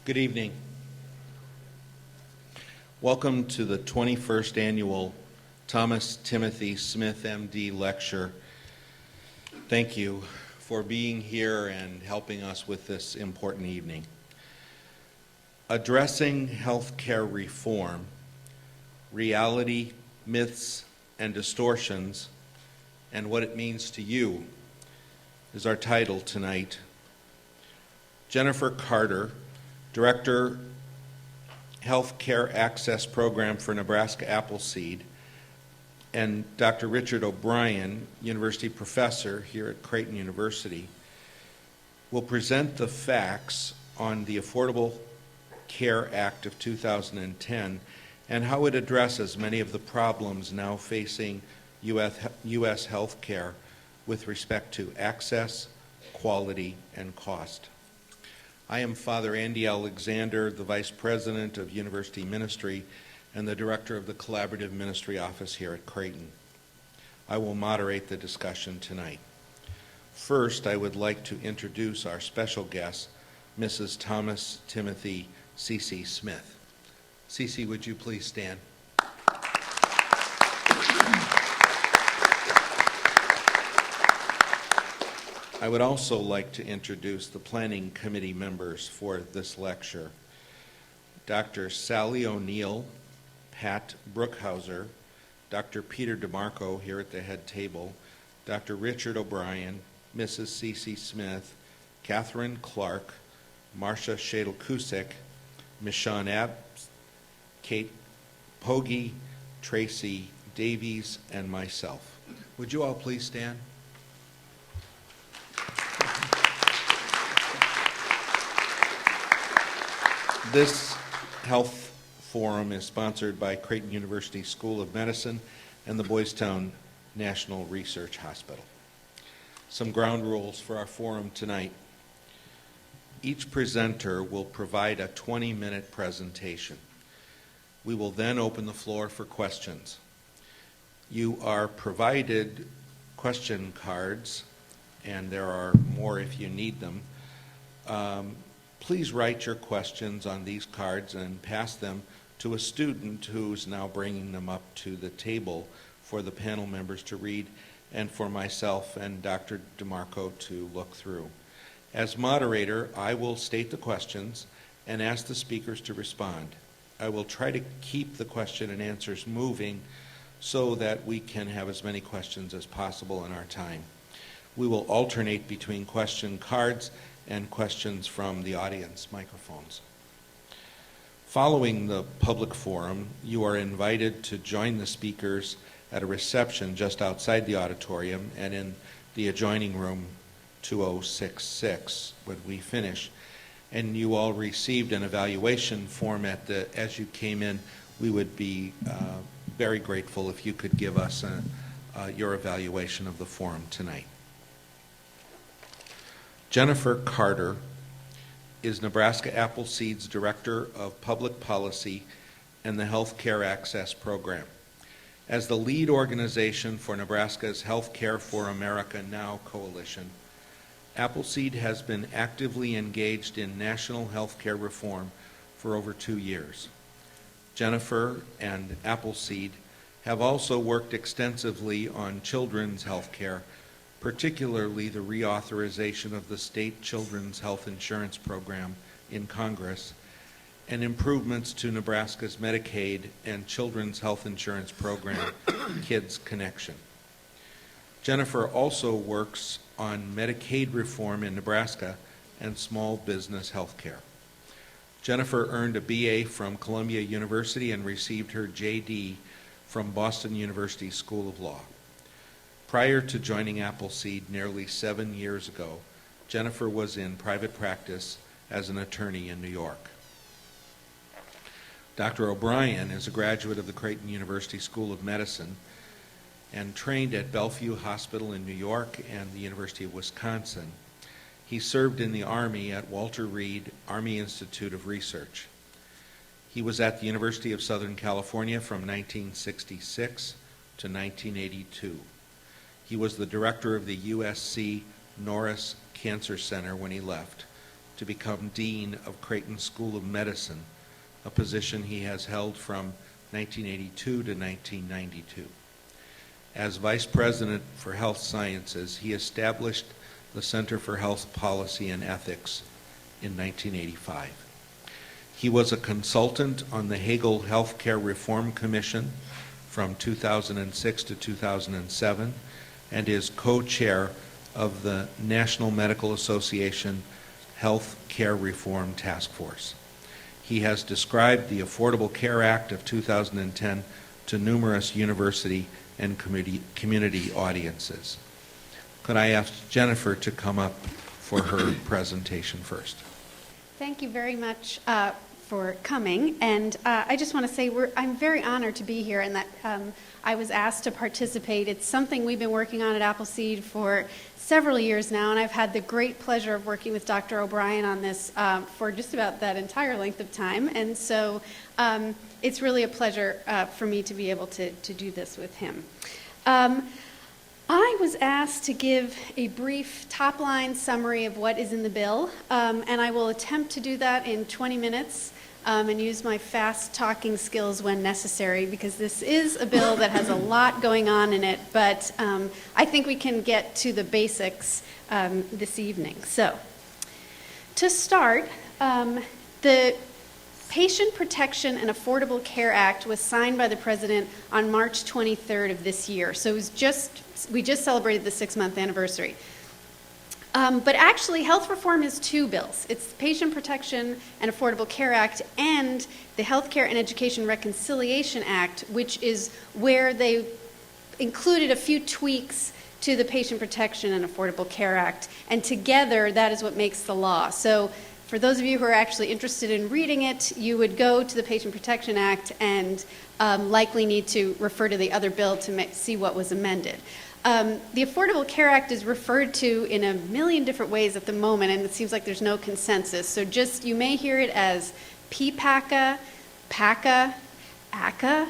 Good evening. Welcome to the 21st Annual Thomas Timothy Smith, MD Lecture. Thank you for being here and helping us with this important evening. Addressing Healthcare Reform, Reality, Myths, and Distortions, and What It Means to You is our title tonight. Jennifer Carter, Director, Healthcare Access Program for Nebraska Appleseed, and Dr. Richard O'Brien, University Professor here at Creighton University, will present the facts on the Affordable Care Act of 2010 and how it addresses many of the problems now facing U.S. healthcare with respect to access, quality, and cost. I am Father Andy Alexander, the Vice President of University Ministry and the Director of the Collaborative Ministry Office here at Creighton. I will moderate the discussion tonight. First, I would like to introduce our special guest, Mrs. Thomas Timothy C.C. Smith. C.C., would you please stand? I would also like to introduce the planning committee members for this lecture. Dr. Sally O'Neill, Pat Brookhauser, Dr. Peter DeMarco here at the head table, Dr. Richard O'Brien, Mrs. C.C. Smith, Catherine Clark, Marcia Shadle-Kusik, Michonne Abs, Kate Pogge, Tracy Davies, and myself. Would you all please stand? This health forum is sponsored by Creighton University School of Medicine and the Boys Town National Research Hospital. Some ground rules for our forum tonight. Each presenter will provide a 20-minute presentation. We will then open the floor for questions. You are provided question cards, and there are more if you need them. Please write your questions on these cards and pass them to a student who's now bringing them up to the table for the panel members to read and for myself and Dr. DeMarco to look through. As moderator, I will state the questions and ask the speakers to respond. I will try to keep the question and answers moving so that we can have as many questions as possible in our time. We will alternate between question cards and questions from the audience microphones. Following the public forum, you are invited to join the speakers at a reception just outside the auditorium and in the adjoining room 2066 when we finish. And you all received an evaluation form as you came in. We would be very grateful if you could give us your evaluation of the forum tonight. Jennifer Carter is Nebraska Appleseed's Director of Public Policy and the Healthcare Access Program. As the lead organization for Nebraska's Healthcare for America Now coalition, Appleseed has been actively engaged in national healthcare reform for over 2 years. Jennifer and Appleseed have also worked extensively on children's healthcare, particularly the reauthorization of the state children's health insurance program in Congress and improvements to Nebraska's Medicaid and children's health insurance program, Kids Connection. Jennifer also works on Medicaid reform in Nebraska and small business health care. Jennifer earned a BA from Columbia University and received her JD from Boston University School of Law. Prior to joining Appleseed nearly 7 years ago, Jennifer was in private practice as an attorney in New York. Dr. O'Brien is a graduate of the Creighton University School of Medicine and trained at Bellevue Hospital in New York and the University of Wisconsin. He served in the Army at Walter Reed Army Institute of Research. He was at the University of Southern California from 1966 to 1982. He was the director of the USC Norris Cancer Center when he left, to become Dean of Creighton School of Medicine, a position he has held from 1982 to 1992. As Vice President for Health Sciences, he established the Center for Health Policy and Ethics in 1985. He was a consultant on the Hagel Healthcare Reform Commission from 2006 to 2007 and is co-chair of the National Medical Association Health Care Reform Task Force. He has described the Affordable Care Act of 2010 to numerous university and community audiences. Could I ask Jennifer to come up for her presentation first? Thank you very much for coming, and I just want to say I'm very honored to be here and that I was asked to participate. It's something we've been working on at Appleseed for several years now, and I've had the great pleasure of working with Dr. O'Brien on this for just about that entire length of time, and so it's really a pleasure for me to be able to do this with him. I was asked to give a brief top-line summary of what is in the bill, and I will attempt to do that in 20 minutes and use my fast-talking skills when necessary, because this is a bill that has a lot going on in it, but I think we can get to the basics this evening. So, to start, the Patient Protection and Affordable Care Act was signed by the President on March 23rd of this year, so we just celebrated the 6-month anniversary. But actually, health reform is two bills. It's the Patient Protection and Affordable Care Act and the Healthcare and Education Reconciliation Act, which is where they included a few tweaks to the Patient Protection and Affordable Care Act. And together, that is what makes the law. So for those of you who are actually interested in reading it, you would go to the Patient Protection Act and likely need to refer to the other bill to see what was amended. The Affordable Care Act is referred to in a million different ways at the moment, and it seems like there's no consensus. So you may hear it as PPACA, PACA, ACA,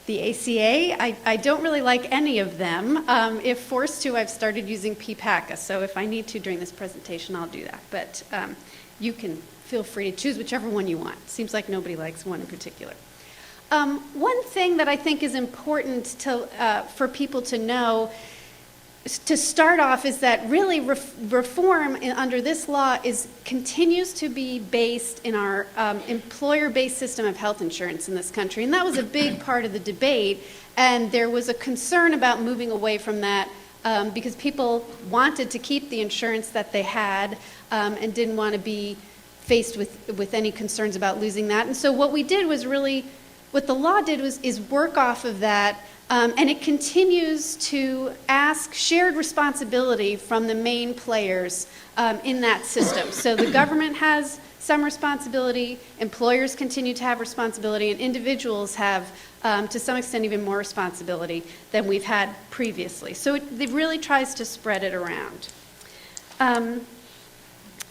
the ACA. I don't really like any of them. If forced to, I've started using PPACA. So if I need to during this presentation, I'll do that. But you can feel free to choose whichever one you want. Seems like nobody likes one in particular. One thing that I think is important for people to know to start off is that really reform under this law continues to be based in our employer-based system of health insurance in this country. And that was a big part of the debate. And there was a concern about moving away from that because people wanted to keep the insurance that they had and didn't want to be faced with any concerns about losing that. And so what the law did is work off of that. And it continues to ask shared responsibility from the main players in that system. So the government has some responsibility, employers continue to have responsibility, and individuals have, to some extent, even more responsibility than we've had previously. So it really tries to spread it around.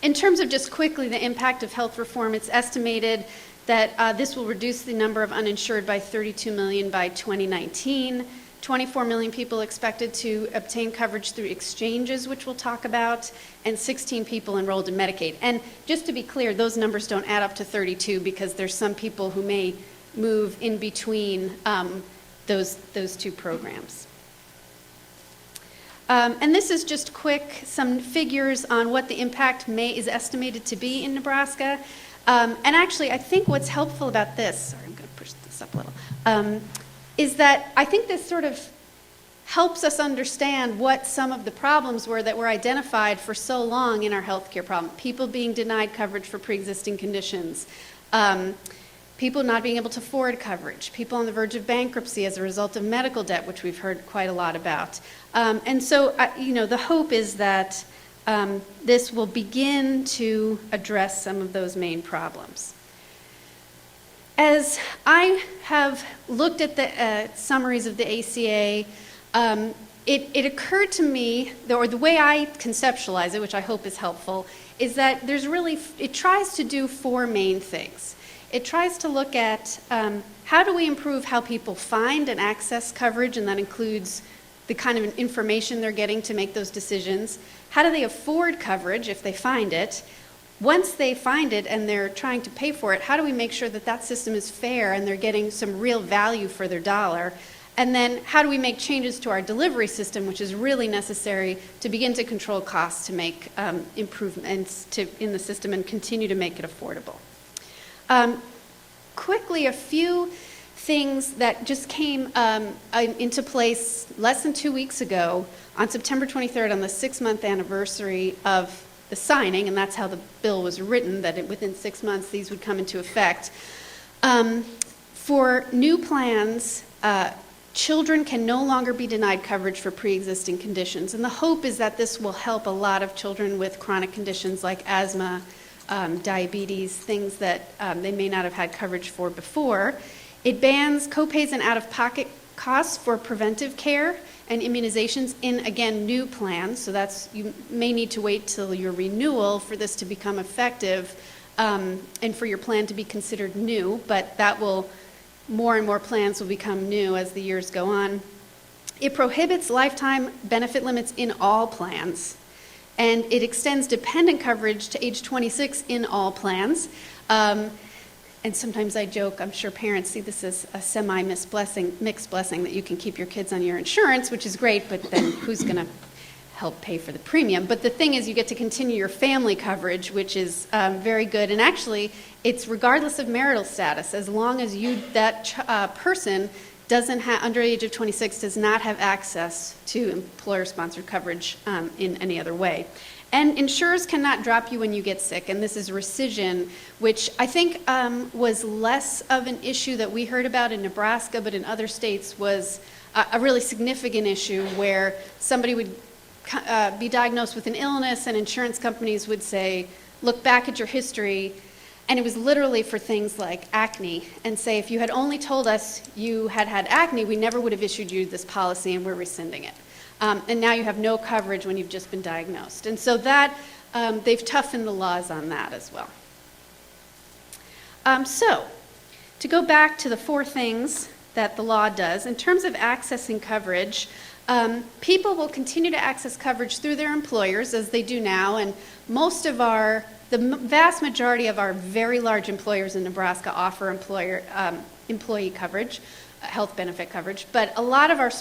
In terms of just quickly the impact of health reform, it's estimated that this will reduce the number of uninsured by 32 million by 2019. 24 million people expected to obtain coverage through exchanges, which we'll talk about, and 16 people enrolled in Medicaid. And just to be clear, those numbers don't add up to 32 because there's some people who may move in between those two programs. And this is just some figures on what the impact is estimated to be in Nebraska. And actually, I think what's helpful about this, sorry, I'm going to push this up a little, is that I think this sort of helps us understand what some of the problems were that were identified for so long in our healthcare problem. People being denied coverage for pre-existing conditions, people not being able to afford coverage, people on the verge of bankruptcy as a result of medical debt, which we've heard quite a lot about. And so, the hope is that this will begin to address some of those main problems. As I have looked at the summaries of the ACA, it occurred to me, or the way I conceptualize it, which I hope is helpful, is that it tries to do four main things. It tries to look at how do we improve how people find and access coverage, and that includes the kind of information they're getting to make those decisions. How do they afford coverage if they find it? once they find it and they're trying to pay for it, how do we make sure that that system is fair and they're getting some real value for their dollar? And then how do we make changes to our delivery system, which is really necessary to begin to control costs, to make improvements in the system and continue to make it affordable? Quickly, a few things that just came into place less than 2 weeks ago on September 23rd, on the 6-month anniversary of the signing, and that's how the bill was written, that within 6 months these would come into effect. For new plans, children can no longer be denied coverage for pre-existing conditions, and the hope is that this will help a lot of children with chronic conditions like asthma, diabetes, things that they may not have had coverage for before. It bans copays and out-of-pocket costs for preventive care and immunizations in, again, new plans. So you may need to wait till your renewal for this to become effective and for your plan to be considered new, but more and more plans will become new as the years go on. It prohibits lifetime benefit limits in all plans, and it extends dependent coverage to age 26 in all plans. And sometimes I joke, I'm sure parents see this as a mixed blessing, that you can keep your kids on your insurance, which is great, but then who's going to help pay for the premium? But the thing is, you get to continue your family coverage, which is very good. And actually, it's regardless of marital status, as long as that person under the age of 26 does not have access to employer-sponsored coverage in any other way. And insurers cannot drop you when you get sick, and this is rescission, which I think was less of an issue that we heard about in Nebraska, but in other states was a really significant issue where somebody would be diagnosed with an illness and insurance companies would say, look back at your history, and it was literally for things like acne, and say, if you had only told us you had had acne, we never would have issued you this policy and we're rescinding it. And now you have no coverage when you've just been diagnosed. And so they've toughened the laws on that as well. So, to go back to the 4 things that the law does, in terms of accessing coverage, people will continue to access coverage through their employers, as they do now, and the vast majority of our very large employers in Nebraska offer employee coverage, health benefit coverage, but a lot of our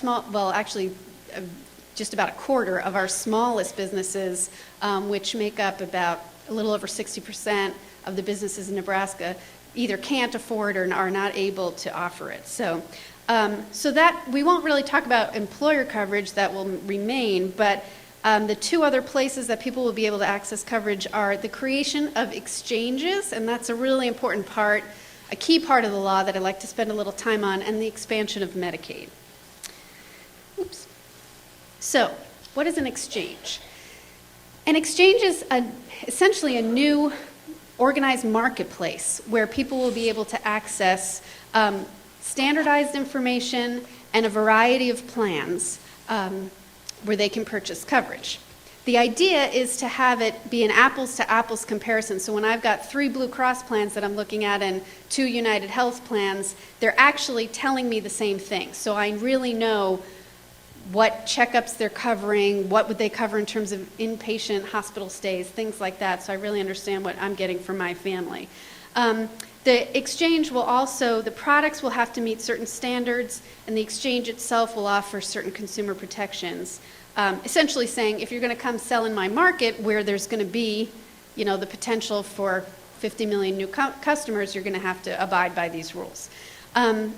just about a quarter of our smallest businesses, which make up about a little over 60% of the businesses in Nebraska, either can't afford or are not able to offer it. So that we won't really talk about employer coverage, that will remain, but the 2 other places that people will be able to access coverage are the creation of exchanges, and that's a really important part, a key part of the law that I'd like to spend a little time on, and the expansion of Medicaid. Oops. So, what is an exchange? An exchange is essentially a new organized marketplace where people will be able to access standardized information and a variety of plans where they can purchase coverage. The idea is to have it be an apples-to-apples comparison. So when I've got 3 Blue Cross plans that I'm looking at and 2 United Health plans, they're actually telling me the same thing. So I really know what checkups they're covering, what would they cover in terms of inpatient hospital stays, things like that, so I really understand what I'm getting for my family. The exchange will also, the products will have to meet certain standards, and the exchange itself will offer certain consumer protections. Essentially saying, if you're going to come sell in my market where there's going to be, the potential for 50 million new customers, you're going to have to abide by these rules.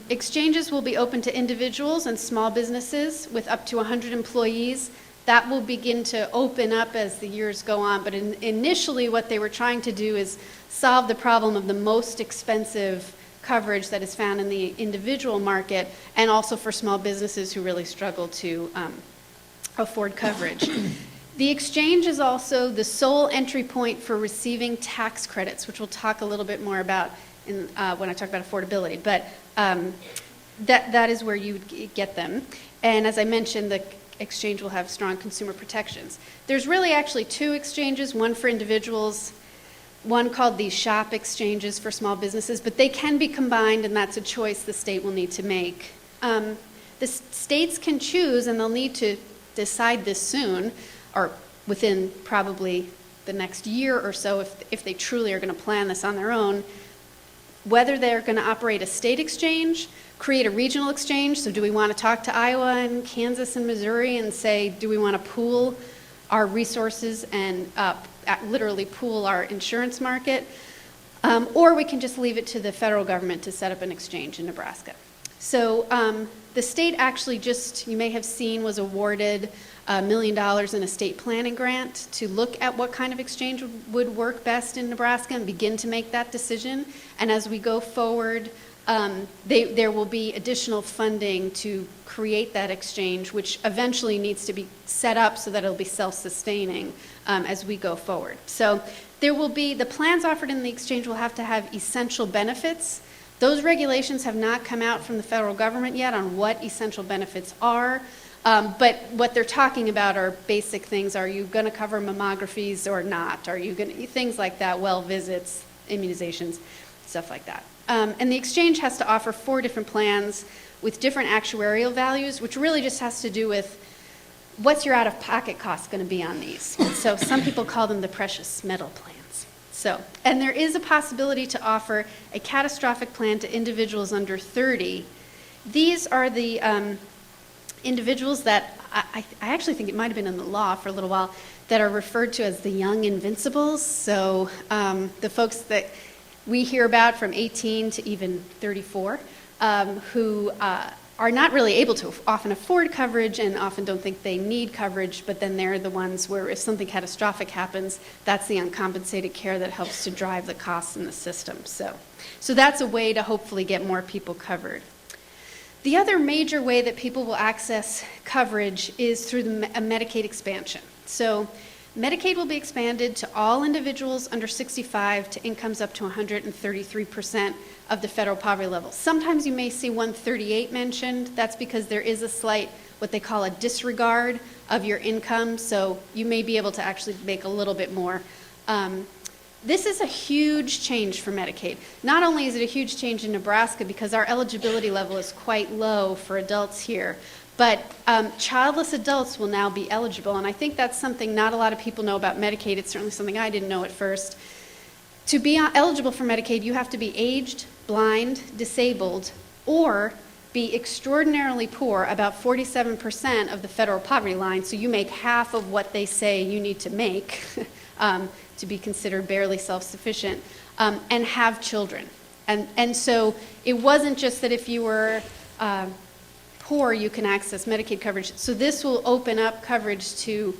Exchanges will be open to individuals and small businesses with up to 100 employees. That will begin to open up as the years go on, but initially what they were trying to do is solve the problem of the most expensive coverage that is found in the individual market, and also for small businesses who really struggle to afford coverage. The exchange is also the sole entry point for receiving tax credits, which we'll talk a little bit more about when I talk about affordability, but that is where you get them. And as I mentioned, the exchange will have strong consumer protections. There's really actually 2 exchanges, one for individuals, one called the shop exchanges for small businesses, but they can be combined, and that's a choice the state will need to make. The states can choose, and they'll need to decide this soon, or within probably the next year or so, if they truly are going to plan this on their own, whether they're going to operate a state exchange, create a regional exchange. So do we want to talk to Iowa and Kansas and Missouri and say, do we want to pool our resources and literally pool our insurance market? Or we can just leave it to the federal government to set up an exchange in Nebraska. So the state actually just, you may have seen, was awarded $1 million in a state planning grant to look at what kind of exchange would work best in Nebraska and begin to make that decision. And as we go forward, there will be additional funding to create that exchange, which eventually needs to be set up so that it'll be self-sustaining as we go forward. So there will be, the plans offered in the exchange will have to have essential benefits. Those regulations have not come out from the federal government yet on what essential benefits are. But what they're talking about are basic things. Are you going to cover mammographies or not? Are you going to, things like that, well visits, immunizations, stuff like that. And the exchange has to offer 4 different plans with different actuarial values, which really just has to do with what's your out-of-pocket cost going to be on these. So some people call them the precious metal plans. So, and there is a possibility to offer a catastrophic plan to individuals under 30. These are the individuals that I actually think it might have been in the law for a little while that are referred to as the young invincibles. So the folks that we hear about from 18 to even 34 who are not really able to often afford coverage and often don't think they need coverage, but then they're the ones where if something catastrophic happens, that's the uncompensated care that helps to drive the costs in the system. So that's a way to hopefully get more people covered. The other major way that people will access coverage is through a Medicaid expansion. So Medicaid will be expanded to all individuals under 65 to incomes up to 133% of the federal poverty level. Sometimes you may see 138 mentioned. That's because there is a slight, what they call a disregard of your income, so you may be able to actually make a little bit more. This is a huge change for Medicaid. Not only is it a huge change in Nebraska because our eligibility level is quite low for adults here, but childless adults will now be eligible, and I think that's something not a lot of people know about Medicaid. It's certainly something I didn't know at first. To be eligible for Medicaid, you have to be aged, blind, disabled, or be extraordinarily poor, about 47% of the federal poverty line, so you make half of what they say you need to make to be considered barely self-sufficient, and have children. And so it wasn't just that if you were poor, you can access Medicaid coverage. So this will open up coverage to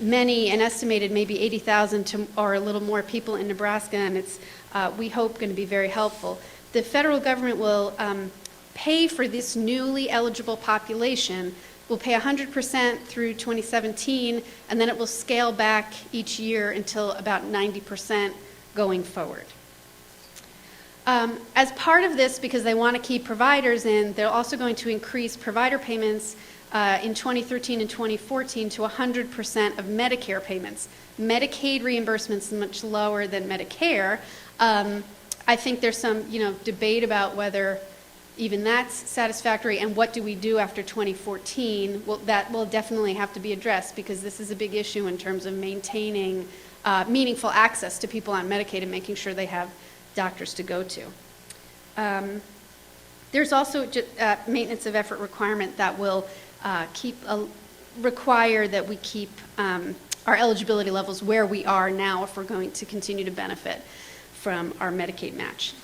many, an estimated maybe 80,000 or a little more people in Nebraska, and it's, we hope, going to be very helpful. The federal government will pay for this newly eligible population. Will pay 100% through 2017, and then it will scale back each year until about 90% going forward. As part of this, because they want to keep providers in, they're also going to increase provider payments in 2013 and 2014 to 100% of Medicare payments. Medicaid reimbursements much lower than Medicare. I think there's some, debate about whether even that's satisfactory, and what do we do after 2014? Well, that will definitely have to be addressed because this is a big issue in terms of maintaining meaningful access to people on Medicaid and making sure they have doctors to go to. There's also maintenance of effort requirement that will require that we keep our eligibility levels where we are now if we're going to continue to benefit from our Medicaid match.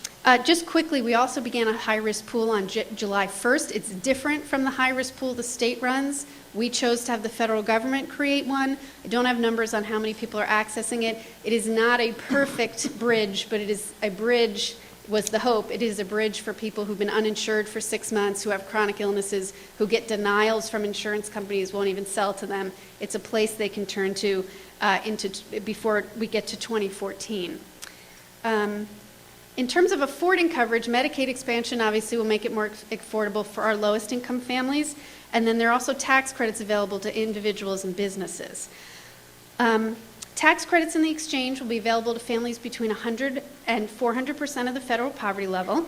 Just quickly, we also began a high-risk pool on July 1st. It's different from the high-risk pool the state runs. We chose to have the federal government create one. I don't have numbers on how many people are accessing it. It is not a perfect bridge, but it is a bridge, was the hope. It is a bridge for people who've been uninsured for 6 months, who have chronic illnesses, who get denials from insurance companies, won't even sell to them. It's a place they can turn to before we get to 2014. In terms of affording coverage, Medicaid expansion obviously will make it more affordable for our lowest income families, and then there are also tax credits available to individuals and businesses. Tax credits in the exchange will be available to families between 100 and 400% of the federal poverty level.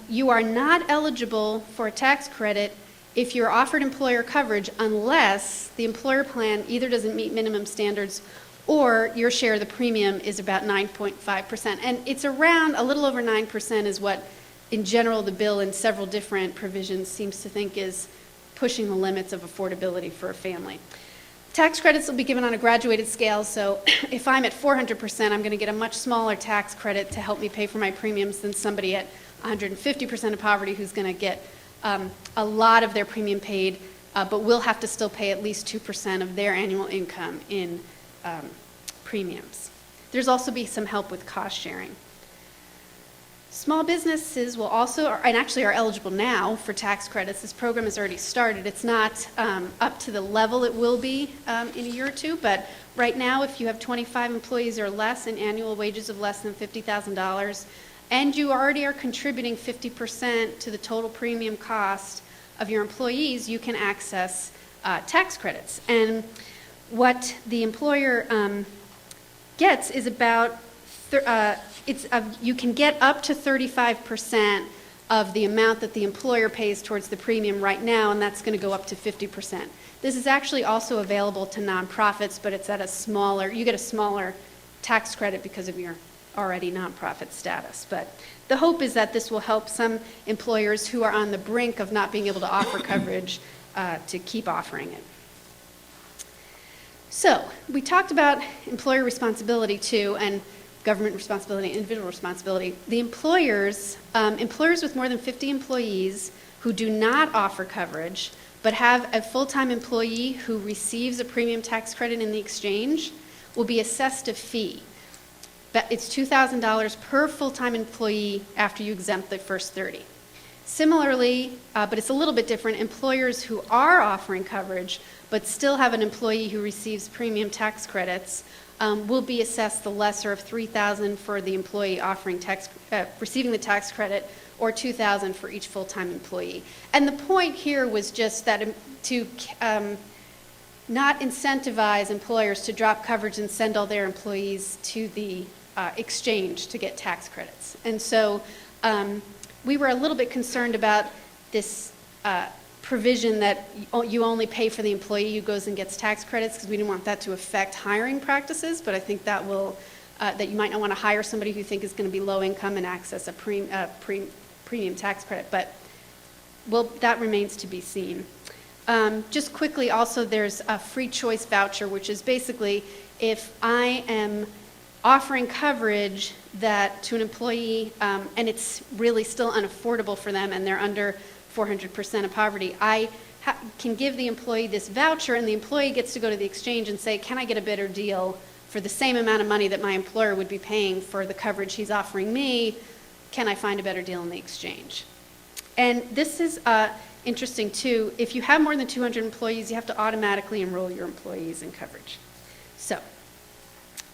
You are not eligible for a tax credit if you're offered employer coverage unless the employer plan either doesn't meet minimum standards or your share of the premium is about 9.5%. And it's around a little over 9% is what, in general, the bill in several different provisions seems to think is pushing the limits of affordability for a family. Tax credits will be given on a graduated scale, so if I'm at 400%, I'm going to get a much smaller tax credit to help me pay for my premiums than somebody at 150% of poverty who's going to get a lot of their premium paid, but will have to still pay at least 2% of their annual income in premiums. There's also be some help with cost sharing. Small businesses will also, and actually are eligible now for tax credits. This program has already started. It's not up to the level it will be in a year or two, but right now if you have 25 employees or less and annual wages of less than $50,000, and you already are contributing 50% to the total premium cost of your employees, you can access tax credits. And what the employer gets is about you can get up to 35% of the amount that the employer pays towards the premium right now, and that's going to go up to 50%. This is actually also available to nonprofits, but it's at a smaller, you get a smaller tax credit because of your already nonprofit status. But the hope is that this will help some employers who are on the brink of not being able to offer coverage to keep offering it. So we talked about employer responsibility too, and government responsibility, individual responsibility. The employers with more than 50 employees who do not offer coverage but have a full-time employee who receives a premium tax credit in the exchange will be assessed a fee. But it's $2,000 per full-time employee after you exempt the first 30. Similarly, but it's a little bit different, employers who are offering coverage but still have an employee who receives premium tax credits will be assessed the lesser of $3,000 for the employee offering receiving the tax credit, or $2,000 for each full-time employee. And the point here was just that to not incentivize employers to drop coverage and send all their employees to the exchange to get tax credits. And so we were a little bit concerned about this provision that you only pay for the employee who goes and gets tax credits, because we didn't want that to affect hiring practices, but I think that will that you might not want to hire somebody who you think is going to be low income and access a premium tax credit, but that remains to be seen. Just quickly also, there's a free choice voucher, which is basically if I am offering coverage that to an employee and it's really still unaffordable for them and they're under 400% of poverty, I can give the employee this voucher, and the employee gets to go to the exchange and say, can I get a better deal for the same amount of money that my employer would be paying for the coverage he's offering me? Can I find a better deal in the exchange? And this is interesting too. If you have more than 200 employees, you have to automatically enroll your employees in coverage. So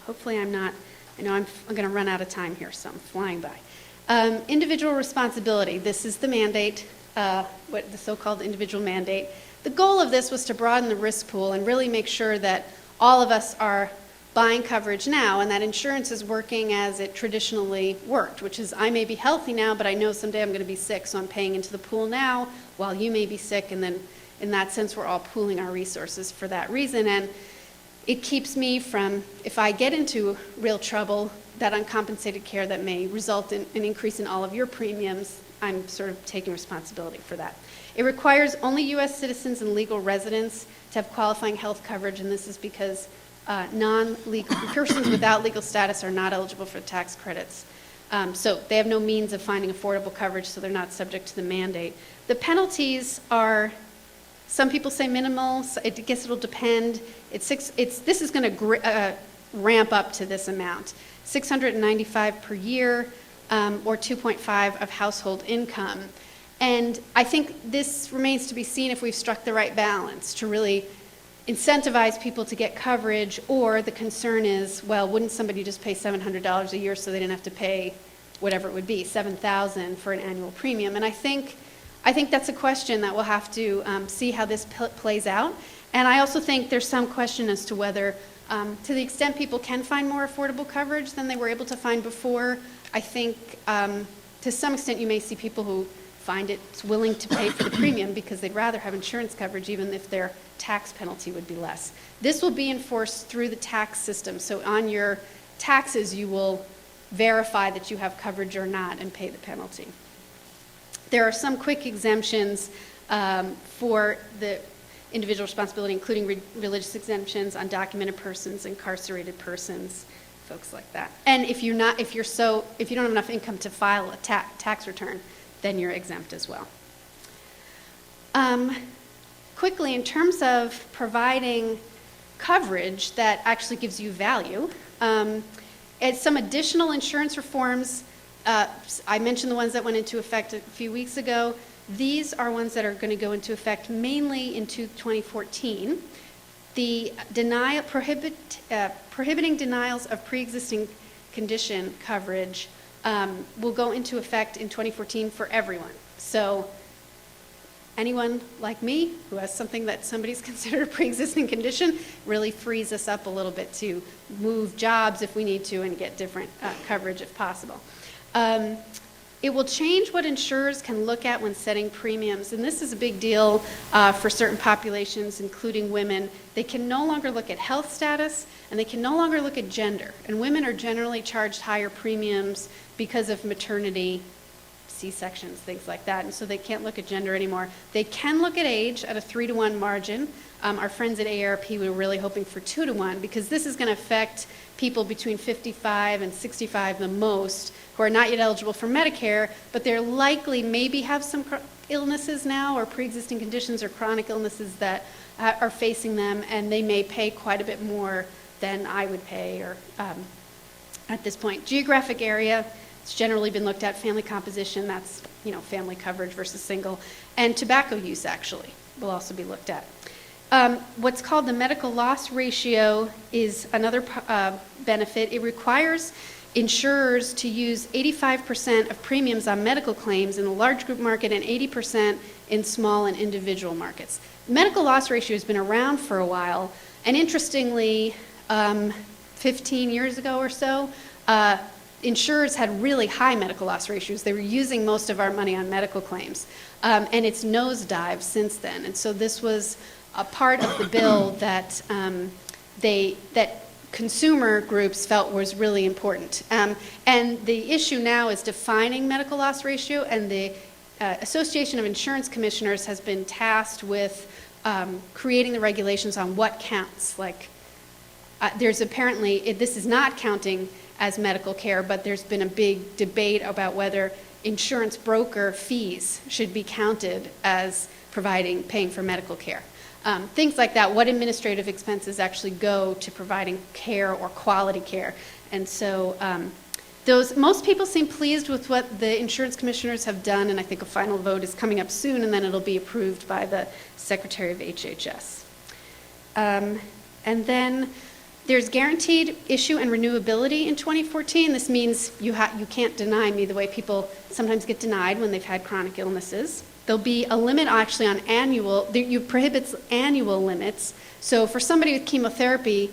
hopefully I know I'm going to run out of time here, so I'm flying by. Individual responsibility. This is the mandate. The so-called individual mandate. The goal of this was to broaden the risk pool and really make sure that all of us are buying coverage now and that insurance is working as it traditionally worked, which is I may be healthy now, but I know someday I'm going to be sick, so I'm paying into the pool now while you may be sick, and then in that sense we're all pooling our resources for that reason. And it keeps me from, if I get into real trouble, that uncompensated care that may result in an increase in all of your premiums, I'm sort of taking responsibility for that. It requires only U.S. citizens and legal residents to have qualifying health coverage, and this is because non-legal persons without legal status are not eligible for tax credits. So they have no means of finding affordable coverage, so they're not subject to the mandate. The penalties are, some people say minimal. So I guess it'll depend. This is going to ramp up to this amount, $695 per year. Or 2.5 of household income. And I think this remains to be seen if we've struck the right balance to really incentivize people to get coverage, or the concern is, well, wouldn't somebody just pay $700 a year so they didn't have to pay whatever it would be, $7,000 for an annual premium? And I think that's a question that we'll have to see how this plays out. And I also think there's some question as to whether, to the extent people can find more affordable coverage than they were able to find before, I think to some extent you may see people who find it's willing to pay for the premium because they'd rather have insurance coverage even if their tax penalty would be less. This will be enforced through the tax system. So on your taxes, you will verify that you have coverage or not and pay the penalty. There are some quick exemptions for the individual responsibility, including religious exemptions, undocumented persons, incarcerated persons, folks like that. And if you don't have enough income to file a tax return, then you're exempt as well. Quickly, in terms of providing coverage that actually gives you value, and some additional insurance reforms, I mentioned the ones that went into effect a few weeks ago. These are ones that are going to go into effect mainly in 2014. The prohibiting denials of pre-existing condition coverage will go into effect in 2014 for everyone. So anyone like me who has something that somebody's considered a pre-existing condition really frees us up a little bit to move jobs if we need to and get different coverage if possible. It will change what insurers can look at when setting premiums, and this is a big deal for certain populations, including women. They can no longer look at health status, and they can no longer look at gender. And women are generally charged higher premiums because of maternity, C-sections, things like that, and so they can't look at gender anymore. They can look at age at a 3-to-1 margin. Our friends at AARP were really hoping for 2-to-1 because this is going to affect people between 55 and 65 the most who are not yet eligible for Medicare, but they're likely maybe have some illnesses now or pre-existing conditions or chronic illnesses that are facing them, and they may pay quite a bit more than I would pay or at this point. Geographic area, it's generally been looked at. Family composition, that's family coverage versus single, and tobacco use actually will also be looked at. What's called the medical loss ratio is another benefit. It requires insurers to use 85% of premiums on medical claims in the large group market and 80% in small and individual markets. Medical loss ratio has been around for a while, and interestingly, 15 years ago or so, insurers had really high medical loss ratios. They were using most of our money on medical claims, and it's nosedived since then. And so this was a part of the bill that that consumer groups felt was really important. And the issue now is defining medical loss ratio, and the Association of Insurance Commissioners has been tasked with creating the regulations on what counts. Like, there's apparently, this is not counting as medical care, but there's been a big debate about whether insurance broker fees should be counted as paying for medical care. Things like that, what administrative expenses actually go to providing care or quality care. And so most people seem pleased with what the insurance commissioners have done, and I think a final vote is coming up soon, and then it'll be approved by the Secretary of HHS. And then there's guaranteed issue and renewability in 2014. This means you can't deny me the way people sometimes get denied when they've had chronic illnesses. There'll be a limit actually on you prohibits annual limits. So for somebody with chemotherapy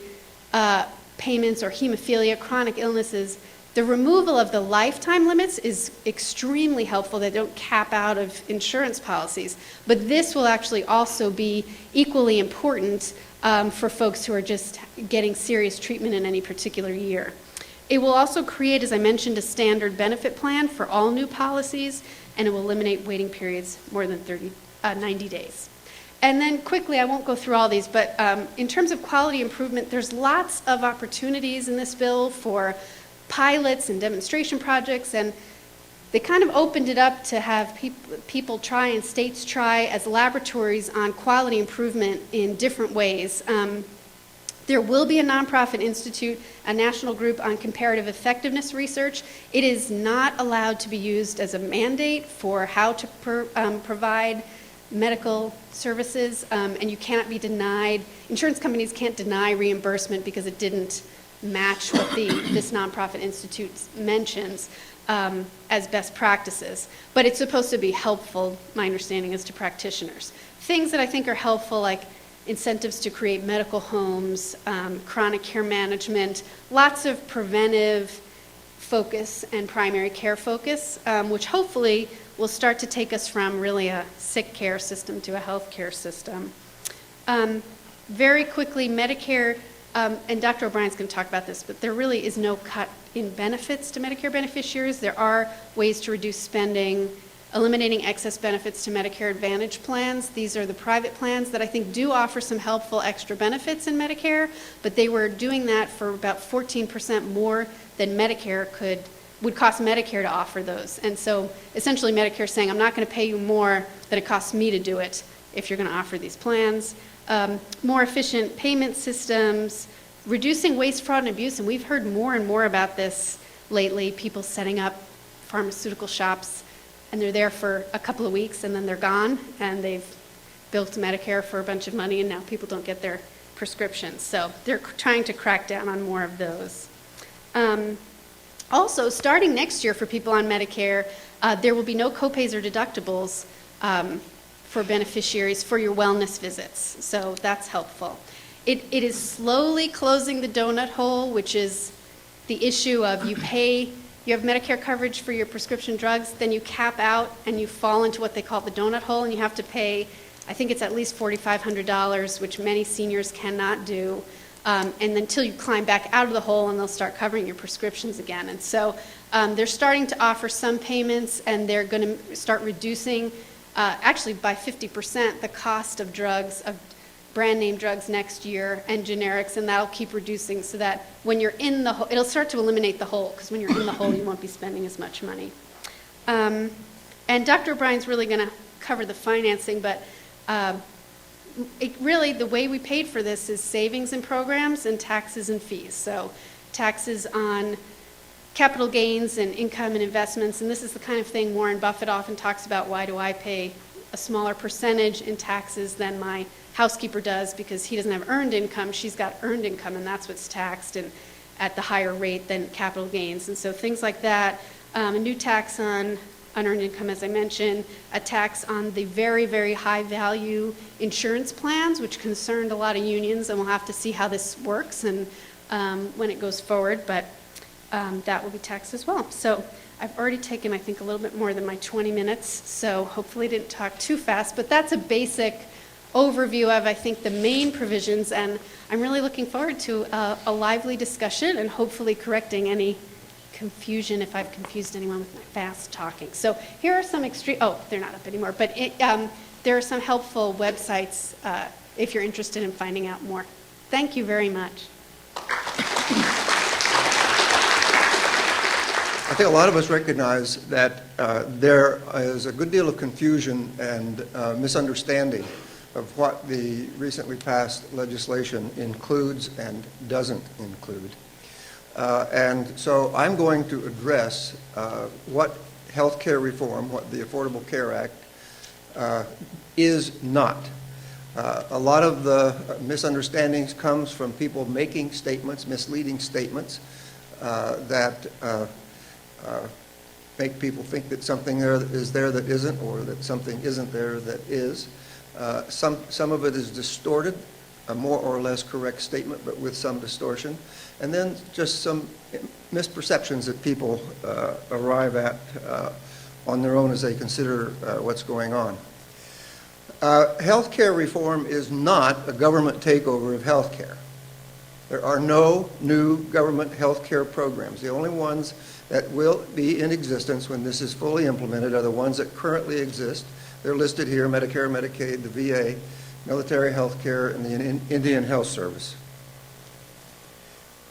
payments or hemophilia, chronic illnesses, the removal of the lifetime limits is extremely helpful. They don't cap out of insurance policies. But this will actually also be equally important for folks who are just getting serious treatment in any particular year. It will also create, as I mentioned, a standard benefit plan for all new policies, and it will eliminate waiting periods more than 90 days. And then quickly, I won't go through all these, but in terms of quality improvement, there's lots of opportunities in this bill for pilots and demonstration projects, and they kind of opened it up to have people try and states try as laboratories on quality improvement in different ways. There will be a nonprofit institute, a national group on comparative effectiveness research. It is not allowed to be used as a mandate for how to provide medical services, and you cannot be denied. Insurance companies can't deny reimbursement because it didn't match what this nonprofit institute mentions as best practices. But it's supposed to be helpful, my understanding is, to practitioners. Things that I think are helpful, like incentives to create medical homes, chronic care management, lots of preventive focus and primary care focus, which hopefully will start to take us from really a sick care system to a health care system. Very quickly, Medicare, and Dr. O'Brien's going to talk about this, but there really is no cut in benefits to Medicare beneficiaries. There are ways to reduce spending, eliminating excess benefits to Medicare Advantage plans. These are the private plans that I think do offer some helpful extra benefits in Medicare, but they were doing that for about 14% more than Medicare would cost Medicare to offer those. And so essentially Medicare is saying, I'm not going to pay you more than it costs me to do it if you're going to offer these plans. More efficient payment systems, reducing waste, fraud, and abuse, and we've heard more and more about this lately, people setting up pharmaceutical shops, and they're there for a couple of weeks, and then they're gone, and they've built Medicare for a bunch of money, and now people don't get their prescriptions. So they're trying to crack down on more of those. Also, starting next year for people on Medicare, there will be no copays or deductibles for beneficiaries for your wellness visits. So that's helpful. It is slowly closing the donut hole, which is the issue of you have Medicare coverage for your prescription drugs, then you cap out and you fall into what they call the donut hole, and you have to pay, I think it's at least $4,500, which many seniors cannot do. And until you climb back out of the hole, and they'll start covering your prescriptions again. And so they're starting to offer some payments, and they're going to start reducing, actually by 50%, the cost of drugs, of brand name drugs next year, and generics, and that'll keep reducing so that when you're in the hole, it'll start to eliminate the hole, because when you're in the hole, you won't be spending as much money. And Dr. O'Brien's really going to cover the financing, but really, the way we paid for this is savings and programs and taxes and fees. So taxes on capital gains and income and investments, and this is the kind of thing Warren Buffett often talks about. Why do I pay a smaller percentage in taxes than my housekeeper does? Because he doesn't have earned income. She's got earned income, and that's what's taxed and at the higher rate than capital gains. And so things like that, a new tax on unearned income, as I mentioned, a tax on the very, very high value insurance plans, which concerned a lot of unions, and we'll have to see how this works and when it goes forward, but that will be taxed as well. So I've already taken, I think, a little bit more than my 20 minutes, so hopefully I didn't talk too fast, but that's a basic overview of, I think, the main provisions, and I'm really looking forward to a lively discussion and hopefully correcting any confusion if I've confused anyone with my fast talking. So here are some they're not up anymore, but there are some helpful websites if you're interested in finding out more. Thank you very much. I think a lot of us recognize that there is a good deal of confusion and misunderstanding of what the recently passed legislation includes and doesn't include. And so I'm going to address what health care reform, what the Affordable Care Act is not. A lot of the misunderstandings comes from people making statements, misleading statements, that make people think that something is there that isn't, or that something isn't there that is. Some of it is distorted, a more or less correct statement, but with some distortion. And then just some misperceptions that people arrive at on their own as they consider what's going on. Health care reform is not a government takeover of health care. There are no new government health care programs. The only ones that will be in existence when this is fully implemented are the ones that currently exist. They're listed here: Medicare, Medicaid, the VA, military health care, and the Indian Health Service.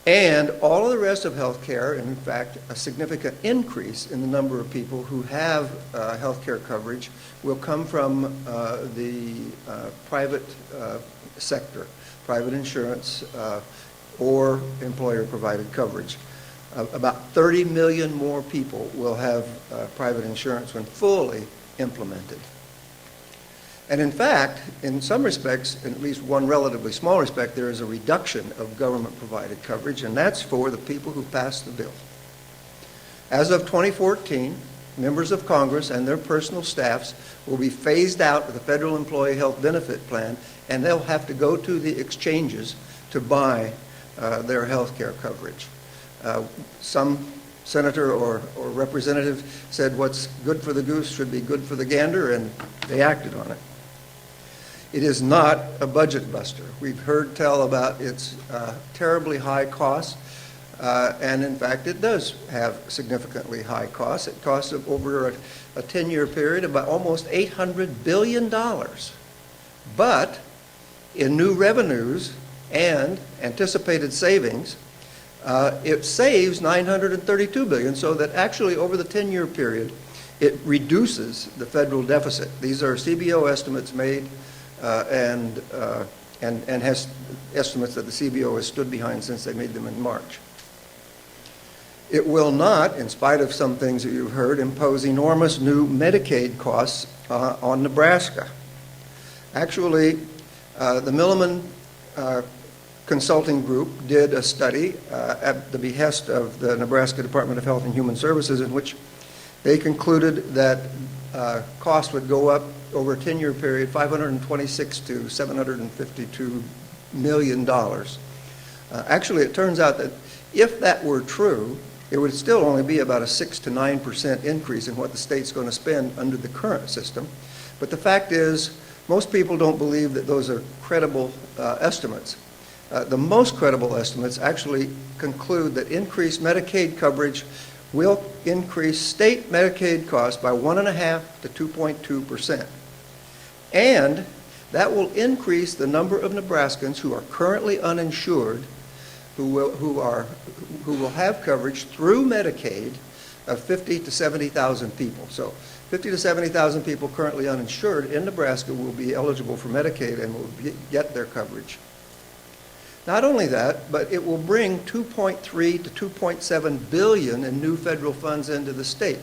And all of the rest of health care, and in fact, a significant increase in the number of people who have health care coverage, will come from the private sector, private insurance, or employer-provided coverage. About 30 million more people will have private insurance when fully implemented. And in fact, in some respects, in at least one relatively small respect, there is a reduction of government-provided coverage, and that's for the people who passed the bill. As of 2014, members of Congress and their personal staffs will be phased out of the Federal Employee Health Benefit Plan, and they'll have to go to the exchanges to buy their health care coverage. Some senator or representative said what's good for the goose should be good for the gander, and they acted on it. It is not a budget buster. We've heard tell about its terribly high costs, and in fact it does have significantly high costs. It costs over a 10-year period about almost $800 billion. But in new revenues and anticipated savings, it saves $932 billion, so that actually over the 10-year period, it reduces the federal deficit. These are CBO estimates made and has estimates that the CBO has stood behind since they made them in March. It will not, in spite of some things that you've heard, impose enormous new Medicaid costs on Nebraska. Actually, the Milliman Consulting Group did a study at the behest of the Nebraska Department of Health and Human Services, in which they concluded that costs would go up over a 10-year period, $526 to $752 million. Actually, it turns out that if that were true, it would still only be about a 6 to 9% increase in what the state's going to spend under the current system. But the fact is, most people don't believe that those are credible estimates. The most credible estimates actually conclude that increased Medicaid coverage will increase state Medicaid costs by 1.5% to 2.2%. And that will increase the number of Nebraskans who are currently uninsured who will have coverage through Medicaid of 50 to 70,000 people. So 50 to 70,000 people currently uninsured in Nebraska will be eligible for Medicaid and will get their coverage. Not only that, but it will bring 2.3 to 2.7 billion in new federal funds into the state.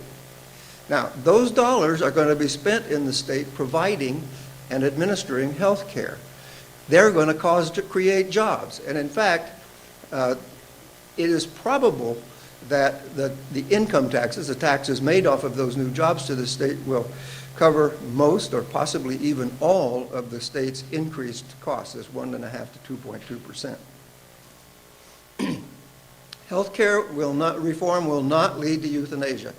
Now, those dollars are going to be spent in the state providing and administering health care. They're going to create jobs. And in fact, it is probable that the income taxes, the taxes made off of those new jobs to the state, will cover most or possibly even all of the state's increased costs, as 1.5 to 2.2%. Healthcare reform will not lead to euthanasia.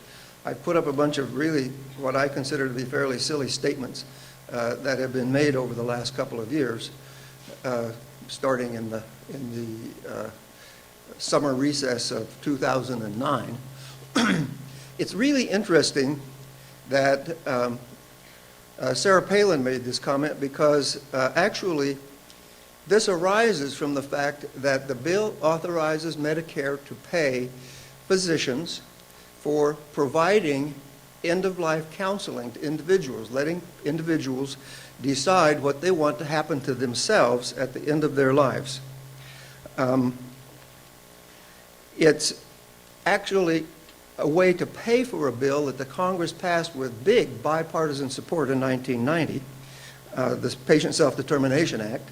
I put up a bunch of really what I consider to be fairly silly statements that have been made over the last couple of years, starting in the summer recess of 2009. It's really interesting that Sarah Palin made this comment, because actually this arises from the fact that the bill authorizes Medicare to pay physicians for providing end-of-life counseling to individuals, letting individuals decide what they want to happen to themselves at the end of their lives. It's actually a way to pay for a bill that the Congress passed with big bipartisan support in 1990, the Patient Self-Determination Act,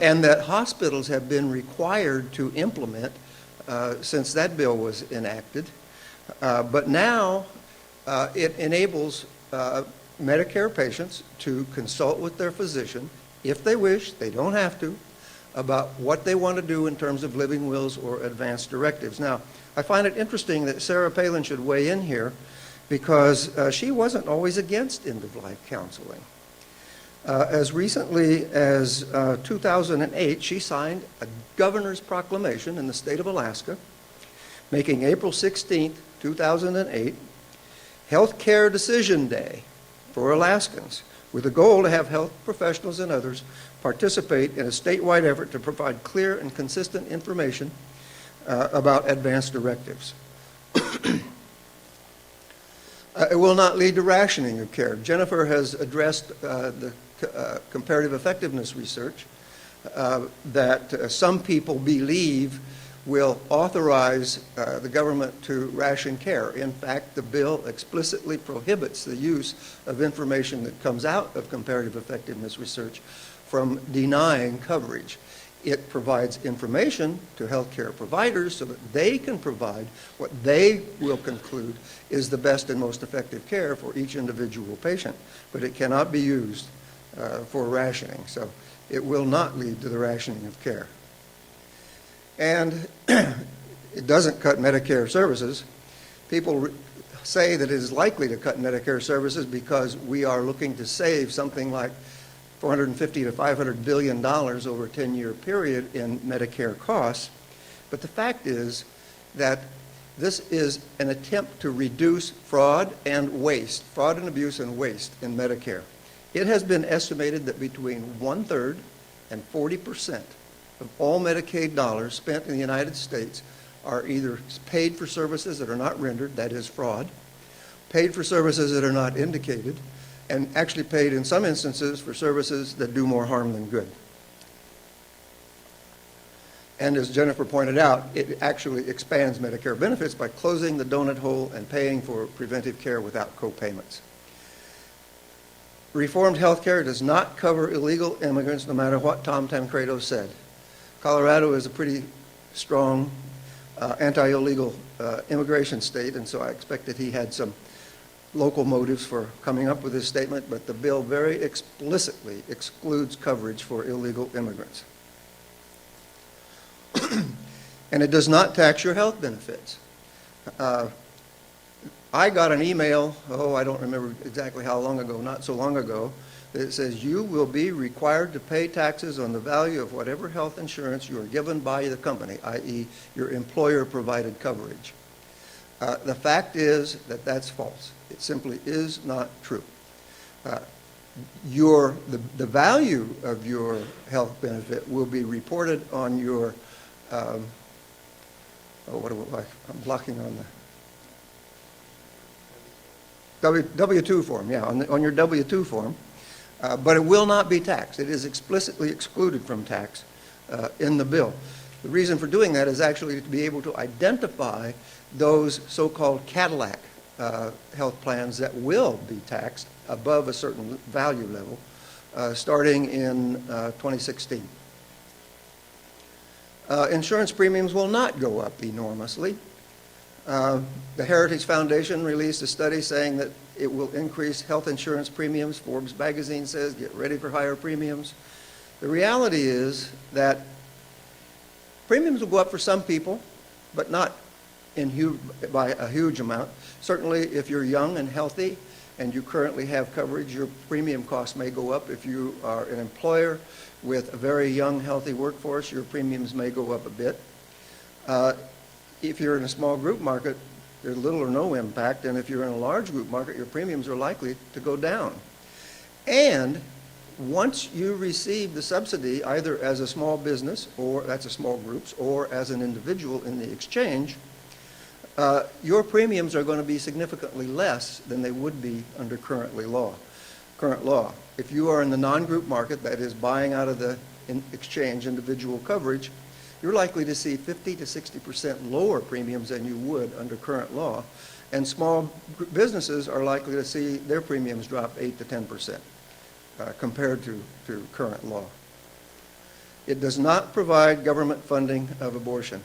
and that hospitals have been required to implement since that bill was enacted. But now it enables Medicare patients to consult with their physician, if they wish, they don't have to, about what they want to do in terms of living wills or advance directives. Now, I find it interesting that Sarah Palin should weigh in here, because she wasn't always against end-of-life counseling. As recently as 2008, she signed a governor's proclamation in the state of Alaska, making April 16, 2008, Health Care Decision Day for Alaskans, with the goal to have health professionals and others participate in a statewide effort to provide clear and consistent information about advance directives. It will not lead to rationing of care. Jennifer has addressed the comparative effectiveness research that some people believe will authorize the government to ration care. In fact, the bill explicitly prohibits the use of information that comes out of comparative effectiveness research from denying coverage. It provides information to healthcare providers so that they can provide what they will conclude is the best and most effective care for each individual patient, but it cannot be used for rationing. So it will not lead to the rationing of care. And it doesn't cut Medicare services. People say that it is likely to cut Medicare services because we are looking to save something like $450 to $500 billion over a 10-year period in Medicare costs. But the fact is that this is an attempt to reduce fraud and abuse and waste in Medicare. It has been estimated that between 1/3 and 40% of all Medicaid dollars spent in the United States are either paid for services that are not rendered, that is fraud, paid for services that are not indicated, and actually paid in some instances for services that do more harm than good. And as Jennifer pointed out, it actually expands Medicare benefits by closing the donut hole and paying for preventive care without co-payments. Reformed health care does not cover illegal immigrants, no matter what Tom Tancredo said. Colorado is a pretty strong anti-illegal immigration state, and so I expect that he had some local motives for coming up with this statement, but the bill very explicitly excludes coverage for illegal immigrants. And it does not tax your health benefits. I got an email, I don't remember exactly how long ago, not so long ago, that says you will be required to pay taxes on the value of whatever health insurance you are given by the company, i.e. your employer-provided coverage. The fact is that that's false. It simply is not true. The value of your health benefit will be reported on your I'm blocking on the W-2 form, on your W-2 form, but it will not be taxed. It is explicitly excluded from tax in the bill. The reason for doing that is actually to be able to identify those so-called Cadillac health plans that will be taxed above a certain value level starting in 2016. Insurance premiums will not go up enormously. The Heritage Foundation released a study saying that it will increase health insurance premiums. Forbes magazine says, get ready for higher premiums. The reality is that premiums will go up for some people, but not by a huge amount. Certainly, if you're young and healthy and you currently have coverage, your premium costs may go up. If you are an employer with a very young, healthy workforce, your premiums may go up a bit. If you're in a small group market, there's little or no impact, and if you're in a large group market, your premiums are likely to go down. And once you receive the subsidy, either as a small business, or that's a small groups, or as an individual in the exchange, your premiums are going to be significantly less than they would be under current law. If you are in the non-group market, that is buying out of the exchange individual coverage, you're likely to see 50 to 60% lower premiums than you would under current law, and small businesses are likely to see their premiums drop 8 to 10% compared to current law. It does not provide government funding of abortion.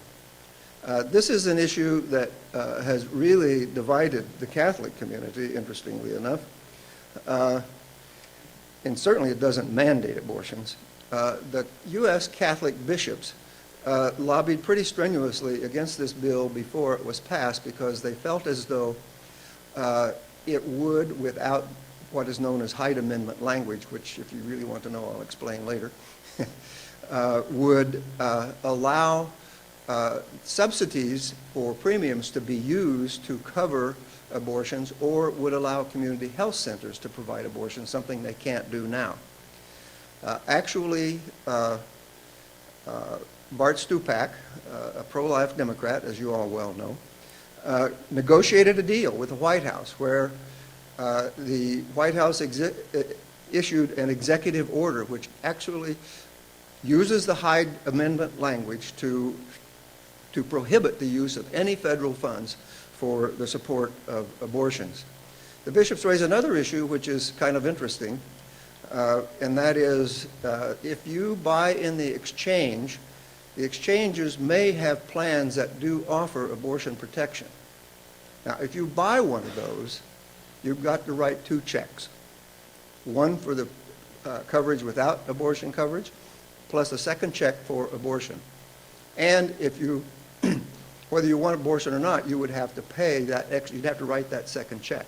This is an issue that has really divided the Catholic community, interestingly enough. And certainly it doesn't mandate abortions. The U.S. Catholic bishops lobbied pretty strenuously against this bill before it was passed because they felt as though it would, without what is known as Hyde Amendment language, which if you really want to know, I'll explain later, would allow subsidies for premiums to be used to cover abortions, or would allow community health centers to provide abortions, something they can't do now. Bart Stupak, a pro-life Democrat, as you all well know, negotiated a deal with the White House where the White House issued an executive order which actually uses the Hyde Amendment language to prohibit the use of any federal funds for the support of abortions. The bishops raise another issue which is kind of interesting, and that is if you buy in the exchange, the exchanges may have plans that do offer abortion protection. Now, if you buy one of those, you've got to write 2 checks. One for the coverage without abortion coverage, plus a second check for abortion. And if you whether you want abortion or not, you would have to pay that extra, you'd have to write that second check.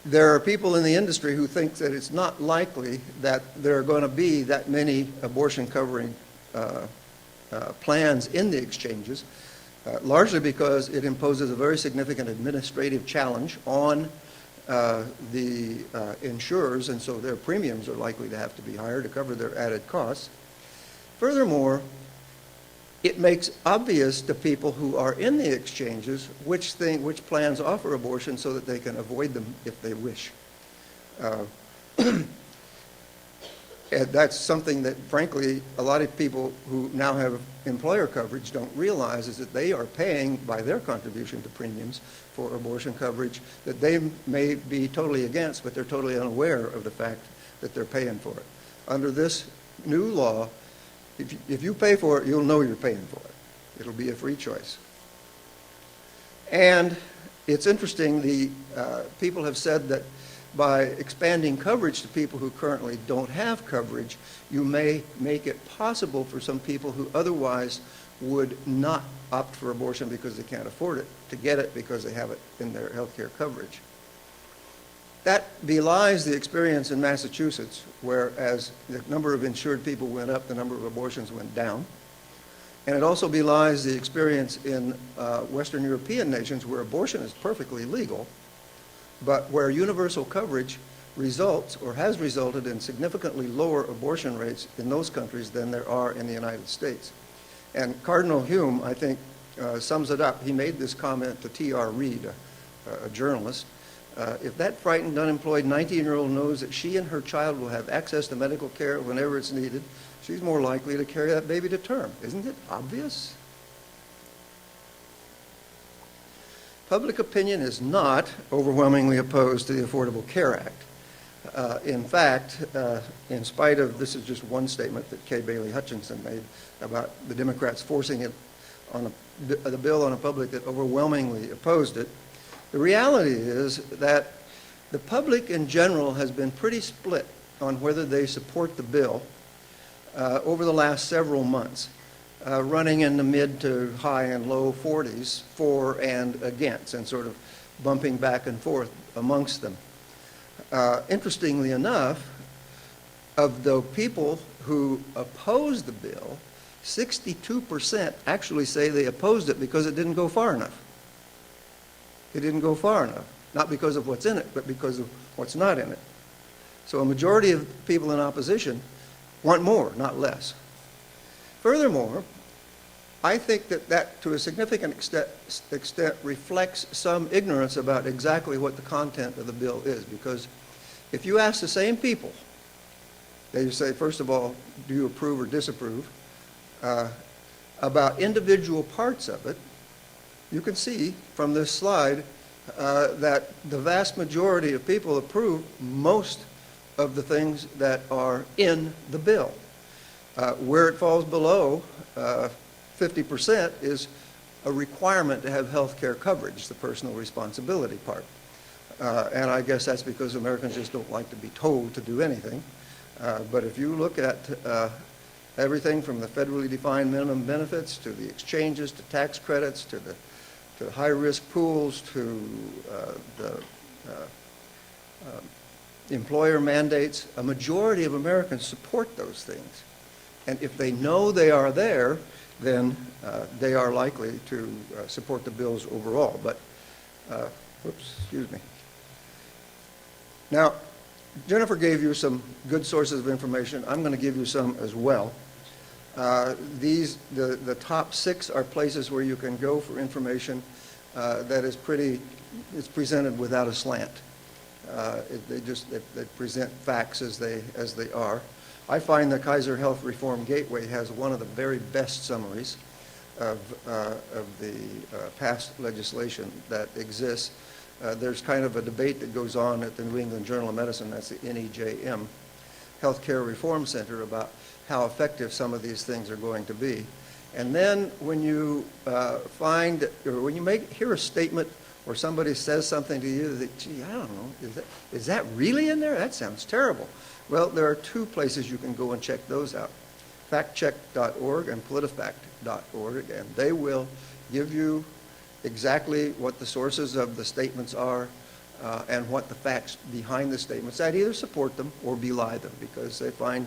There are people in the industry who think that it's not likely that there are going to be that many abortion covering plans in the exchanges, largely because it imposes a very significant administrative challenge on the insurers, and so their premiums are likely to have to be higher to cover their added costs. Furthermore, it makes obvious to people who are in the exchanges which plans offer abortion so that they can avoid them if they wish. And that's something that, frankly, a lot of people who now have employer coverage don't realize, is that they are paying by their contribution to premiums for abortion coverage that they may be totally against, but they're totally unaware of the fact that they're paying for it. Under this new law, if you pay for it, you'll know you're paying for it. It'll be a free choice. And it's interesting, the people have said that by expanding coverage to people who currently don't have coverage, you may make it possible for some people who otherwise would not opt for abortion because they can't afford it to get it because they have it in their health care coverage. That belies the experience in Massachusetts, where as the number of insured people went up, the number of abortions went down. And it also belies the experience in Western European nations where abortion is perfectly legal, but where universal coverage results or has resulted in significantly lower abortion rates in those countries than there are in the United States. And Cardinal Hume, I think, sums it up. He made this comment to T.R. Reid, a journalist. If that frightened, unemployed 19-year-old knows that she and her child will have access to medical care whenever it's needed, she's more likely to carry that baby to term. Isn't it obvious? Public opinion is not overwhelmingly opposed to the Affordable Care Act. In fact, in spite of, this is just one statement that Kay Bailey Hutchinson made about the Democrats forcing it on the bill on a public that overwhelmingly opposed it, the reality is that the public in general has been pretty split on whether they support the bill over the last several months, running in the mid to high and low 40s for and against, and sort of bumping back and forth amongst them. Interestingly enough, of the people who oppose the bill, 62% actually say they opposed it because it didn't go far enough. It didn't go far enough, not because of what's in it, but because of what's not in it. So a majority of people in opposition want more, not less. Furthermore, I think that to a significant extent reflects some ignorance about exactly what the content of the bill is, because if you ask the same people, they say, first of all, do you approve or disapprove, about individual parts of it, you can see from this slide that the vast majority of people approve most of the things that are in the bill. Where it falls below 50% is a requirement to have health care coverage, the personal responsibility part. And I guess that's because Americans just don't like to be told to do anything. But if you look at everything from the federally defined minimum benefits to the exchanges to tax credits to the high-risk pools to the employer mandates, a majority of Americans support those things. And if they know they are there, then they are likely to support the bills overall. But, excuse me. Now, Jennifer gave you some good sources of information. I'm going to give you some as well. The top 6 are places where you can go for information that is it's presented without a slant. They present facts as they are. I find the Kaiser Health Reform Gateway has one of the very best summaries of the past legislation that exists. There's kind of a debate that goes on at the New England Journal of Medicine, that's the NEJM, Healthcare Reform Center, about how effective some of these things are going to be. And then when you hear a statement or somebody says something to you that, gee, I don't know, is that really in there? That sounds terrible. Well, there are 2 places you can go and check those out. factcheck.org and politifact.org, and they will give you exactly what the sources of the statements are and what the facts behind the statements that either support them or belie them, because they find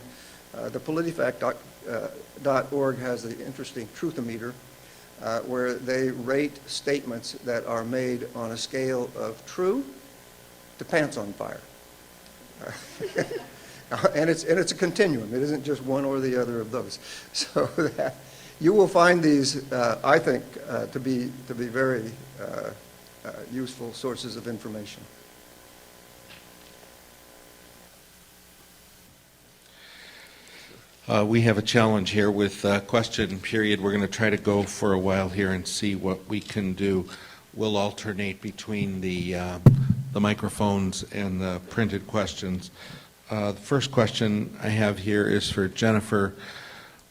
the politifact.org has the interesting truthometer where they rate statements that are made on a scale of true to pants on fire. And it's a continuum. It isn't just one or the other of those. So that you will find these, I think, to be very useful sources of information. We have a challenge here with question period. We're going to try to go for a while here and see what we can do. We'll alternate between the microphones and the printed questions. The first question I have here is for Jennifer.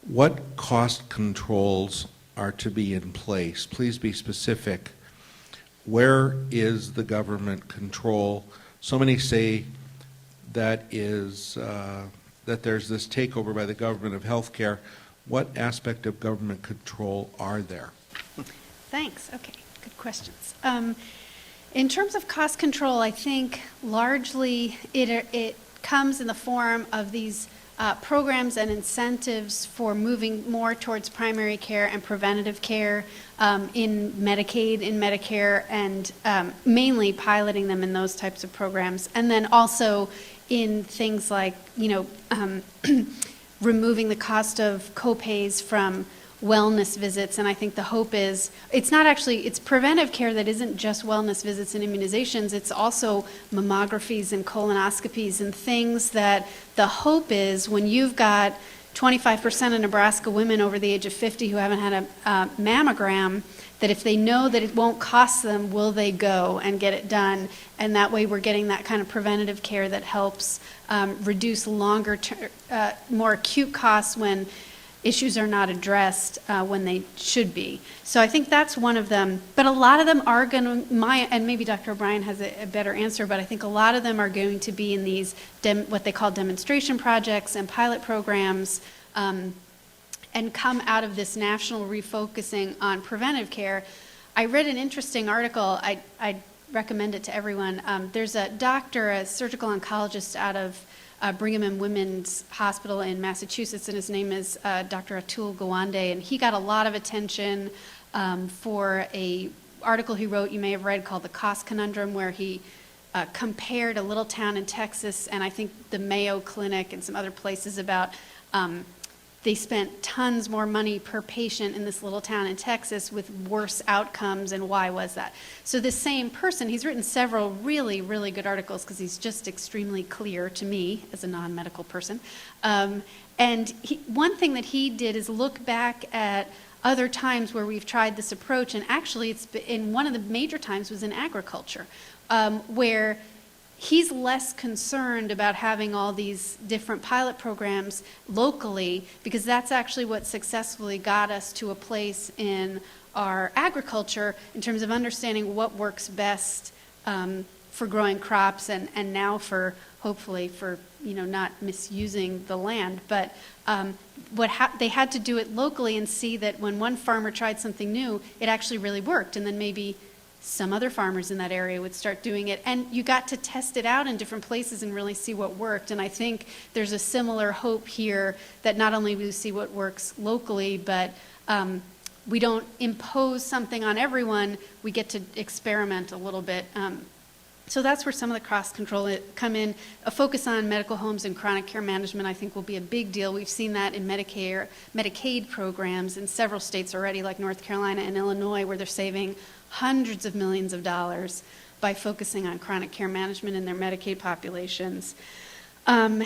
What cost controls are to be in place? Please be specific. Where is the government control? So many say that is that there's this takeover by the government of healthcare. What aspect of government control are there? Thanks. Okay, good questions. In terms of cost control, I think largely it comes in the form of these programs and incentives for moving more towards primary care and preventative care in Medicaid, in Medicare, and mainly piloting them in those types of programs. And then also in things like, removing the cost of copays from wellness visits. And I think the hope is, it's preventive care that isn't just wellness visits and immunizations, it's also mammographies and colonoscopies and things that the hope is when you've got 25% of Nebraska women over the age of 50 who haven't had a mammogram, that if they know that it won't cost them, will they go and get it done? And that way we're getting that kind of preventative care that helps reduce more acute costs when issues are not addressed when they should be. So I think that's one of them. But a lot of them are going to, and maybe Dr. O'Brien has a better answer, but I think a lot of them are going to be in these, what they call demonstration projects and pilot programs, and come out of this national refocusing on preventive care. I read an interesting article. I recommend it to everyone. There's a doctor, a surgical oncologist out of Brigham and Women's Hospital in Massachusetts, and his name is Dr. Atul Gawande, and he got a lot of attention for a article he wrote, you may have read, called The Cost Conundrum, where he compared a little town in Texas and I think the Mayo Clinic and some other places about they spent tons more money per patient in this little town in Texas with worse outcomes, and why was that? So this same person, he's written several really, really good articles because he's just extremely clear to me as a non-medical person. And one thing that he did is look back at other times where we've tried this approach, and actually it's in one of the major times was in agriculture, where he's less concerned about having all these different pilot programs locally, because that's actually what successfully got us to a place in our agriculture in terms of understanding what works best for growing crops and now for, hopefully, for not misusing the land. But they had to do it locally and see that when one farmer tried something new, it actually really worked, and then maybe some other farmers in that area would start doing it. And you got to test it out in different places and really see what worked. And I think there's a similar hope here that not only we see what works locally, but we don't impose something on everyone. We get to experiment a little bit. So that's where some of the cost control come in. A focus on medical homes and chronic care management, I think, will be a big deal. We've seen that in Medicaid programs in several states already, like North Carolina and Illinois, where they're saving hundreds of millions of dollars by focusing on chronic care management in their Medicaid populations. And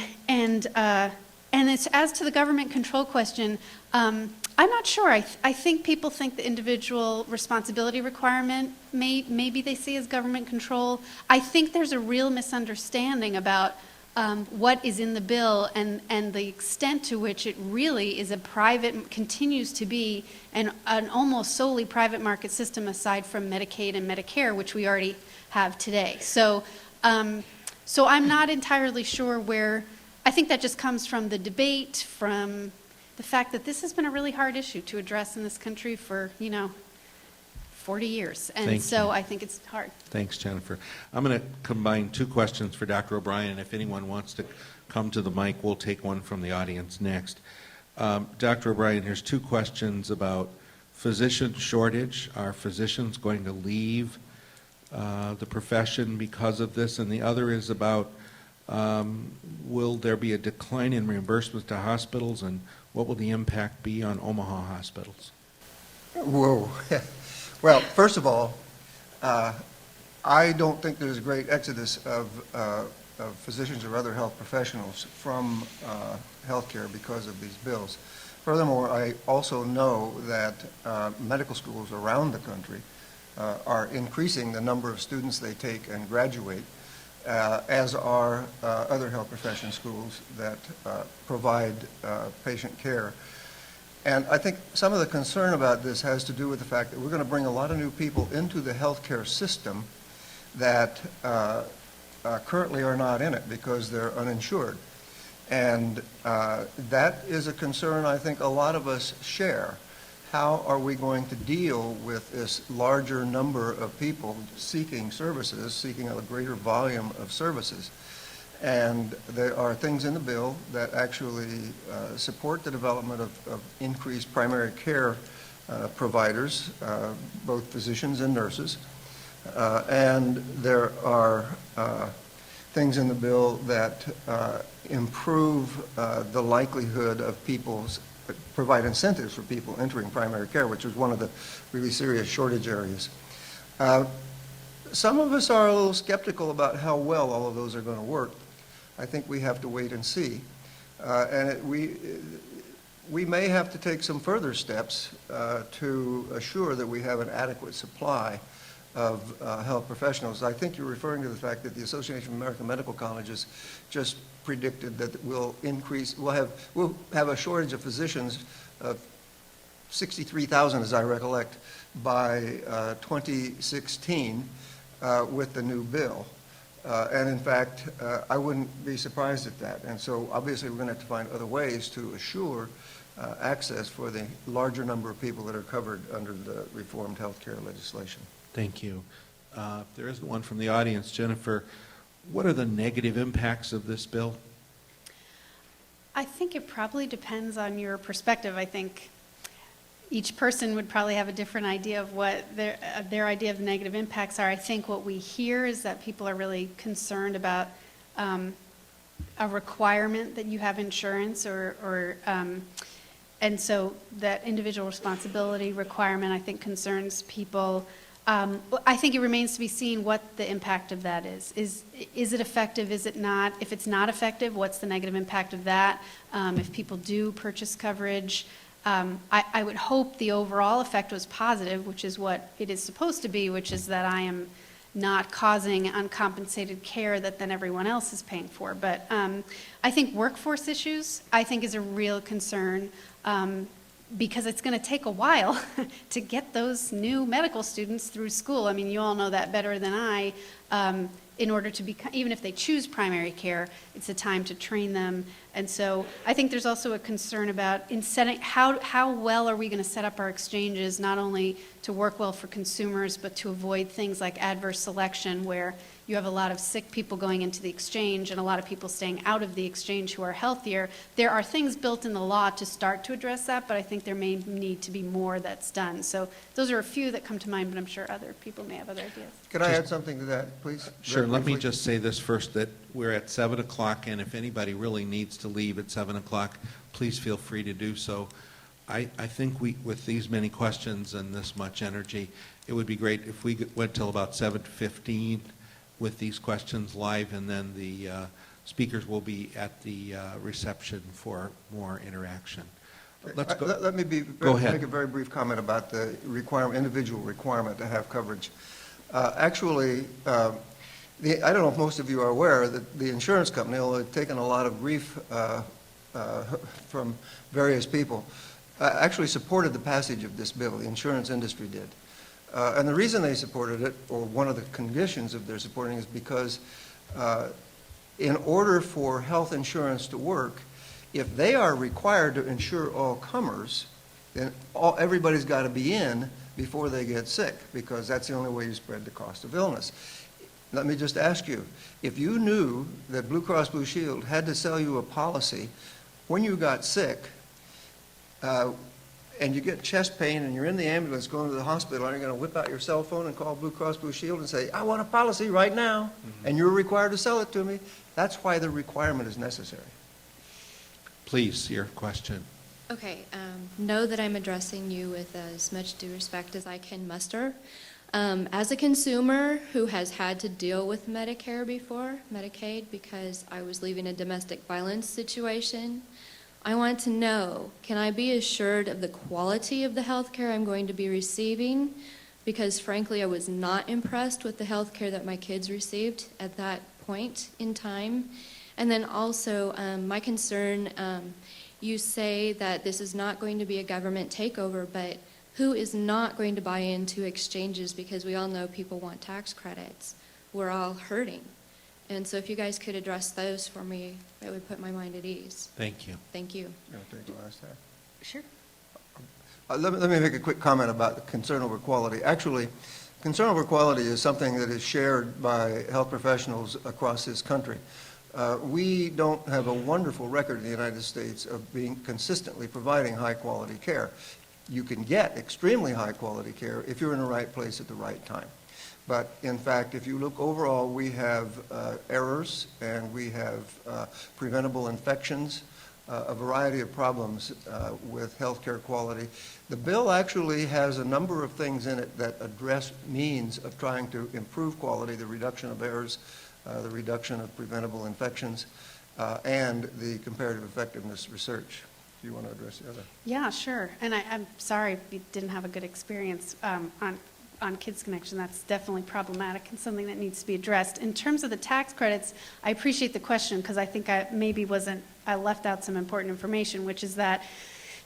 it's, as to the government control question, I'm not sure. I think people think the individual responsibility requirement maybe they see as government control. I think there's a real misunderstanding about what is in the bill and the extent to which it really is continues to be an almost solely private market system aside from Medicaid and Medicare, which we already have today. So I'm not entirely sure where. I think that just comes from the debate, from the fact that this has been a really hard issue to address in this country for, 40 years. And Thank so you. I think it's hard. Thanks, Jennifer. I'm going to combine two questions for Dr. O'Brien. If anyone wants to come to the mic, we'll take one from the audience next. Dr. O'Brien, here's two questions about physician shortage. Are physicians going to leave the profession because of this? And the other is about will there be a decline in reimbursements to hospitals, and what will the impact be on Omaha hospitals? Whoa. Well, first of all, I don't think there's a great exodus of physicians or other health professionals from healthcare because of these bills. Furthermore, I also know that medical schools around the country are increasing the number of students they take and graduate, as are other health profession schools that provide patient care. And I think some of the concern about this has to do with the fact that we're going to bring a lot of new people into the healthcare system that currently are not in it because they're uninsured. And that is a concern I think a lot of us share. How are we going to deal with this larger number of people seeking services, seeking a greater volume of services? And there are things in the bill that actually support the development of increased primary care providers, both physicians and nurses. And there are things in the bill that improve the likelihood of provide incentives for people entering primary care, which is one of the really serious shortage areas. Some of us are a little skeptical about how well all of those are going to work. I think we have to wait and see. We may have to take some further steps to assure that we have an adequate supply of health professionals. I think you're referring to the fact that the Association of American Medical Colleges just predicted that we'll have a shortage of physicians of 63,000, as I recollect, by 2016 with the new bill. And in fact, I wouldn't be surprised at that. And so obviously we're going to have to find other ways to assure access for the larger number of people that are covered under the reformed health care legislation. Thank you. There isn't one from the audience. Jennifer, what are the negative impacts of this bill? I think it probably depends on your perspective. I think each person would probably have a different idea of what their idea of the negative impacts are. I think what we hear is that people are really concerned about a requirement that you have insurance and so that individual responsibility requirement, I think, concerns people. I think it remains to be seen what the impact of that is. Is it effective? Is it not? If it's not effective, what's the negative impact of that? If people do purchase coverage, I would hope the overall effect was positive, which is what it is supposed to be, which is that I am not causing uncompensated care that then everyone else is paying for. But I think workforce issues, I think, is a real concern. Because it's going to take a while to get those new medical students through school. I mean, you all know that better than I. In order to become, even if they choose primary care, it's a time to train them. And so I think there's also a concern about how well are we going to set up our exchanges, not only to work well for consumers, but to avoid things like adverse selection, where you have a lot of sick people going into the exchange and a lot of people staying out of the exchange who are healthier. There are things built in the law to start to address that, but I think there may need to be more that's done. So those are a few that come to mind, but I'm sure other people may have other ideas. Could I add something to that, please? Sure. Very Let me briefly? just say this first, that we're at 7 o'clock, and if anybody really needs to leave at 7 o'clock, please feel free to do so. I think with these many questions and this much energy, it would be great if we went till about 7:15 with these questions live, and then the speakers will be at the reception for more interaction. Let's go. Let me Go ahead. make a very brief comment about the individual requirement to have coverage. Actually, I don't know if most of you are aware that the insurance company, although they've taken a lot of grief from various people, actually supported the passage of this bill. The insurance industry did. And the reason they supported it, or one of the conditions of their supporting, is because in order for health insurance to work, If they are required to insure all comers, then everybody's got to be in before they get sick, because that's the only way you spread the cost of illness. Let me just ask you, if you knew that Blue Cross Blue Shield had to sell you a policy when you got sick, and you get chest pain and you're in the ambulance going to the hospital, and you're going to whip out your cell phone and call Blue Cross Blue Shield and say, I want a policy right now, and you're required to sell it to me, that's why the requirement is necessary. Please, your question. Okay, know that I'm addressing you with as much due respect as I can muster. As a consumer who has had to deal with Medicare before, Medicaid, because I was leaving a domestic violence situation, I want to know, can I be assured of the quality of the health care I'm going to be receiving? Because frankly, I was not impressed with the health care that my kids received at that point in time. And then also, my concern, you say that this is not going to be a government takeover, but who is not going to buy into exchanges? Because we all know people want tax credits. We're all hurting. And so if you guys could address those for me, it would put my mind at ease. Thank you. Thank you. Take the last half. Sure. Let me make a quick comment about the concern over quality. Actually, concern over quality is something that is shared by health professionals across this country. We don't have a wonderful record in the United States of being consistently providing high-quality care. You can get extremely high-quality care if you're in the right place at the right time. But in fact, if you look overall, we have errors and we have preventable infections, a variety of problems with healthcare quality. The bill actually has a number of things in it that address means of trying to improve quality, the reduction of errors, the reduction of preventable infections, and the comparative effectiveness research. Do you want to address the other? Yeah, sure. And I'm sorry if you didn't have a good experience on Kids Connection. That's definitely problematic and something that needs to be addressed. In terms of the tax credits, I appreciate the question because I think I left out some important information, which is that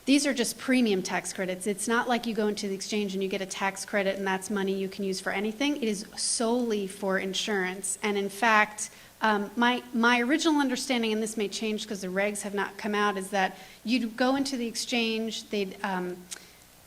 these are just premium tax credits. It's not like you go into the exchange and you get a tax credit and that's money you can use for anything. It is solely for insurance. And in fact, my original understanding, and this may change because the regs have not come out, is that you'd go into the exchange, they'd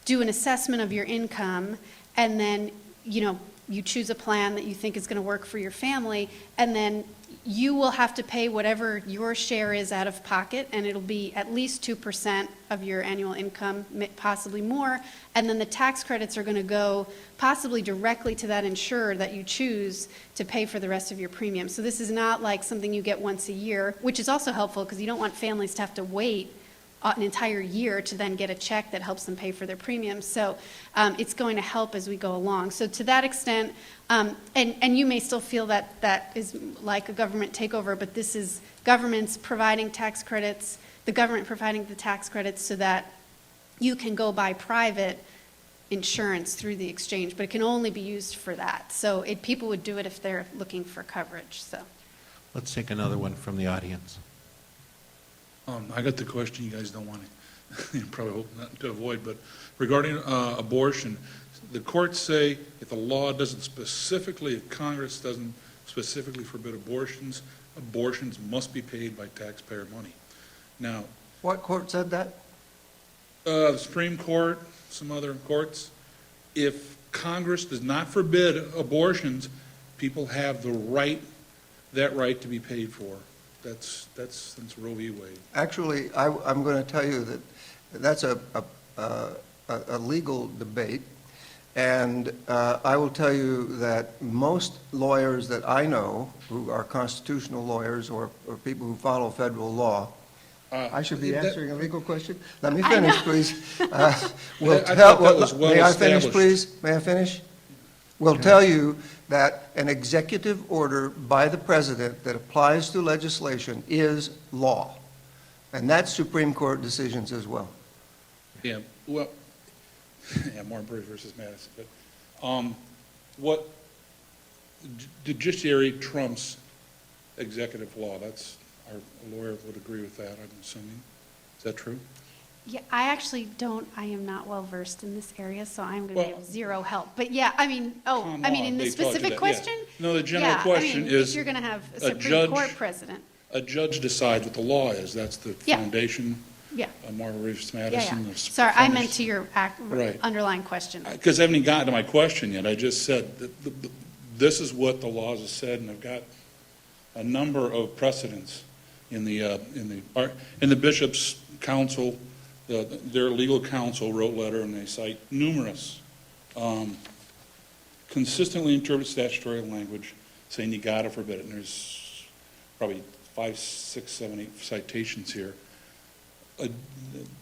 do an assessment of your income, and then, you choose a plan that you think is going to work for your family, and then you will have to pay whatever your share is out of pocket, and it'll be at least 2% of your annual income, possibly more, and then the tax credits are going to go possibly directly to that insurer that you choose to pay for the rest of your premium. So this is not like something you get once a year, which is also helpful because you don't want families to have to wait an entire year to then get a check that helps them pay for their premiums. So it's going to help as we go along. So to that extent, and you may still feel that that is like a government takeover, but this is governments providing tax credits, the government providing the tax credits so that you can go buy private insurance through the exchange, but it can only be used for that. So people would do it if they're looking for coverage. So Let's take another one from the audience. I got the question you guys don't want to, you probably hope not to avoid, but regarding abortion, the courts say if the law doesn't specifically, if Congress doesn't specifically forbid abortions, abortions must be paid by taxpayer money. Now, What court said that? the Supreme Court, some other courts, if Congress does not forbid abortions, people have that right to be paid for. That's since Roe v. Wade. Actually, I'm going to tell you that that's a legal debate, and I will tell you that most lawyers that I know who are constitutional lawyers or people who follow federal law, I should be answering a legal question? Let me finish, please. I thought that was well May I finish, established. please? May I finish? Will tell you that an executive order by the president that applies to legislation is law. And that's Supreme Court decisions as well. Yeah, well, yeah, Martin Bruce versus Madison, but what the judiciary trumps executive law. That's our lawyer would agree with that, I'm assuming. Is that true? yeah, I am not well versed in this area, so I'm going to Well, give zero help. But yeah, in Come the on, they taught you specific that, yeah. question? No, the general Yeah, question if is you're going to have a a Supreme judge- Court president. a judge decides what the law is. That's the Yeah. foundation. Yeah. Margaret Reeves Yeah, Madison. yeah. the Sorry, I foundation. meant to your Right. underlying question. Because I haven't even gotten to my question yet. I just said that this is what the laws have said, and I've got a number of precedents in the Bishop's Council. Their legal counsel wrote a letter, and they cite numerous consistently interpreted statutory language saying you got to forbid it. And there's probably 5, 6, 7, 8 citations here. The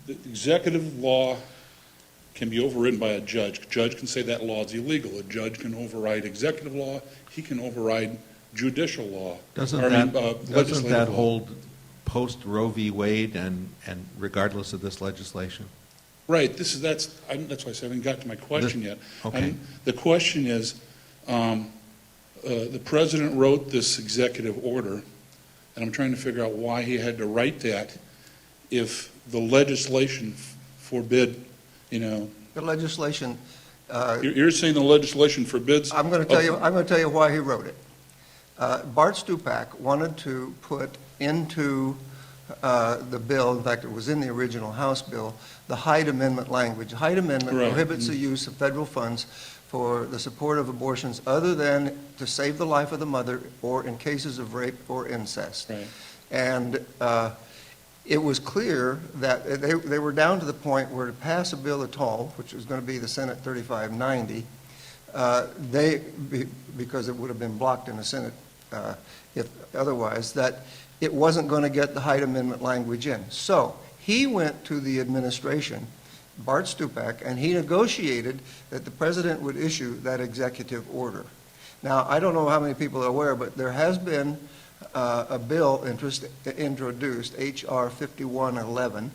executive law can be overridden by a judge. A judge can say that law is illegal. A judge can override executive law. He can override judicial law. Doesn't legislative that law. hold post Roe v. Wade and regardless of this legislation? Right. That's why I said I haven't got to my question yet. Okay. The question is, the president wrote this executive order, and I'm trying to figure out why he had to write that if the legislation forbid, The legislation, You're saying the legislation forbids? I'm going to tell you why he wrote it. Bart Stupak wanted to put into the bill, in fact, it was in the original House bill, the Hyde Amendment language. The Hyde Amendment Right. prohibits the use of federal funds for the support of abortions other than to save the life of the mother or in cases of rape or incest. Right. And it was clear that they were down to the point where to pass a bill at all, which was going to be the Senate 3590, because it would have been blocked in the Senate if otherwise, that it wasn't going to get the Hyde Amendment language in. So he went to the administration, Bart Stupak, and he negotiated that the president would issue that executive order. Now, I don't know how many people are aware, but there has been a bill introduced, H.R. 5111,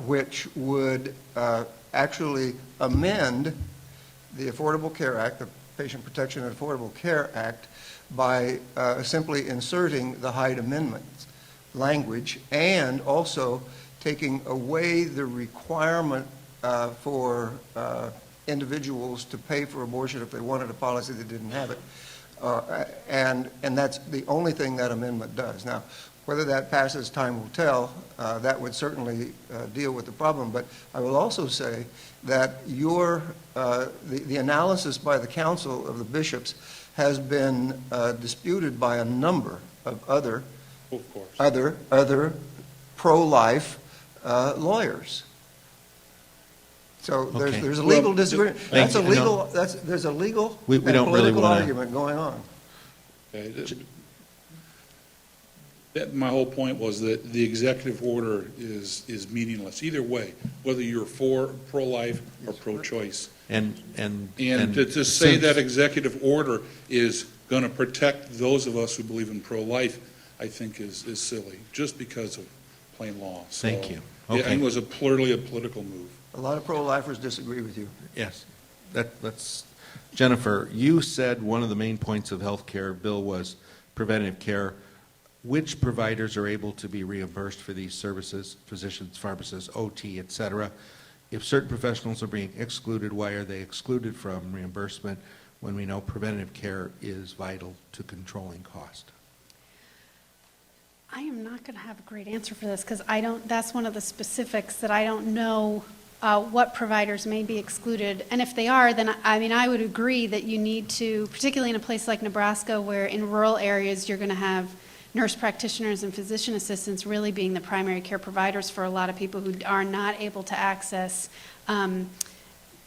which would actually amend the Affordable Care Act, the Patient Protection and Affordable Care Act, by simply inserting the Hyde Amendment language and also taking away the requirement for individuals to pay for abortion if they wanted a policy that didn't have it. And that's the only thing that amendment does. Now, whether that passes, time will tell. That would certainly deal with the problem. But I will also say that the analysis by the Council of the Bishops has been disputed by a number of other pro-life lawyers. So Okay. there's a legal disagreement. Thank you. There's a legal We and don't really political wanna- argument going on. Okay. My whole point was that the executive order is meaningless either way, whether you're for pro-life or pro-choice. And To say that executive order is going to protect those of us who believe in pro-life, I think is silly, just because of plain law. So, Thank you. yeah, Okay. it was clearly a political move. A lot of pro-lifers disagree with you. Yes, that's, Jennifer, you said one of the main points of health care bill was preventative care. Which providers are able to be reimbursed for these services, physicians, pharmacists, OT, et cetera? If certain professionals are being excluded, why are they excluded from reimbursement when we know preventative care is vital to controlling cost? I am not going to have a great answer for this because that's one of the specifics that I don't know what providers may be excluded. And if they are, then I would agree that you need to, particularly in a place like Nebraska where in rural areas you're going to have nurse practitioners and physician assistants really being the primary care providers for a lot of people who are not able to access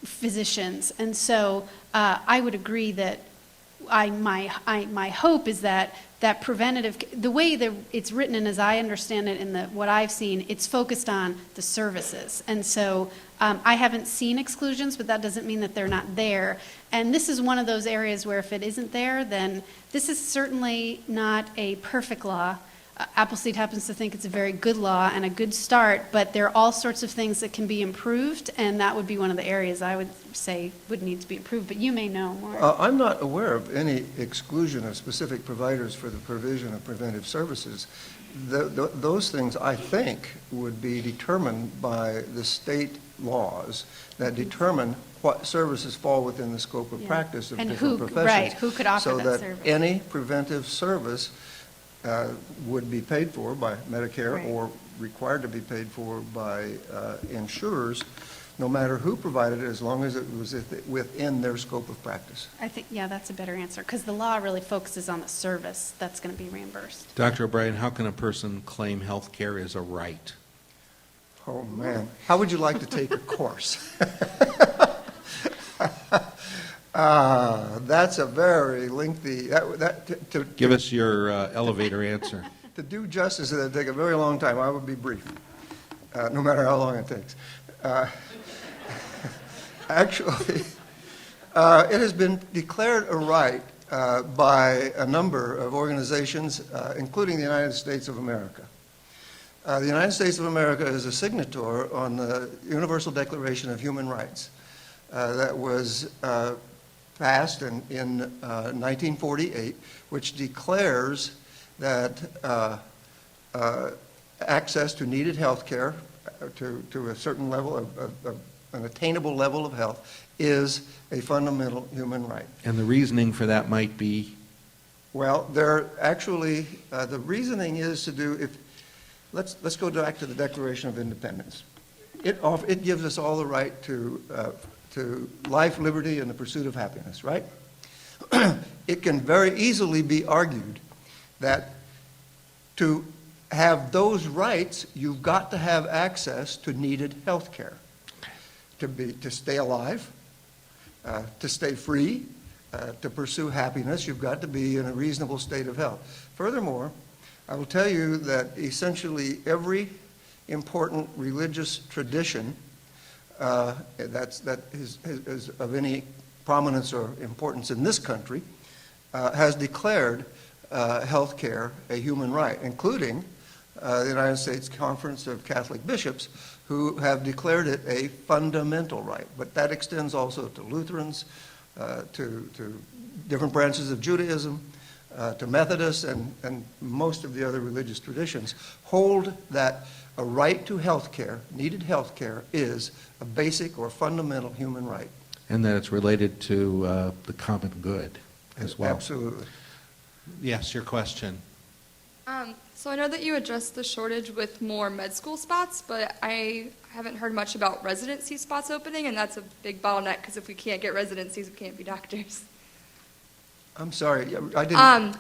physicians. And so I would agree that my hope is that preventative, the way that it's written and as I understand it in what I've seen, it's focused on the services. And so I haven't seen exclusions, but that doesn't mean that they're not there. And this is one of those areas where if it isn't there, then this is certainly not a perfect law. Appleseed happens to think it's a very good law and a good start, but there are all sorts of things that can be improved, and that would be one of the areas I would say would need to be improved, but you may know more. I'm not aware of any exclusion of specific providers for the provision of preventive services. Those things, I think, would be determined by the state laws that determine what services fall within the scope of Yeah. practice of And different who- professions. right, who could offer that So service. that any preventive service would be paid for by Medicare Right. or required to be paid for by insurers, no matter who provided it, as long as it was within their scope of practice. I think, yeah, that's a better answer, because the law really focuses on the service that's going to be reimbursed. Dr. O'Brien, how can a person claim health care as a right? Oh, man. How would you like to take a course? That's a very lengthy, Give us your elevator answer. to do justice, it would take a very long time. I would be brief, no matter how long it takes. Actually, it has been declared a right by a number of organizations, including the United States of America. The United States of America is a signator on the Universal Declaration of Human Rights that was passed in 1948, which declares that access to needed health care to a certain level of an attainable level of health is a fundamental human right. And the reasoning for that might be? Well, there actually, the reasoning is to do, let's go back to the Declaration of Independence. It gives us all the right to life, liberty, and the pursuit of happiness, right? It can very easily be argued that to have those rights, you've got to have access to needed health care. To stay alive, to stay free, to pursue happiness, you've got to be in a reasonable state of health. Furthermore, I will tell you that essentially every important religious tradition that is of any prominence or importance in this country has declared health care a human right, including the United States Conference of Catholic Bishops, who have declared it a fundamental right. But that extends also to Lutherans, to different branches of Judaism, to Methodists, and most of the other religious traditions hold that a right to health care, needed health care, is a basic or fundamental human right. And that it's related to the common good as well. Absolutely. Yes, your question. So I know that you addressed the shortage with more med school spots, but I haven't heard much about residency spots opening, and that's a big bottleneck because if we can't get residencies, we can't be doctors. I'm sorry, I didn't.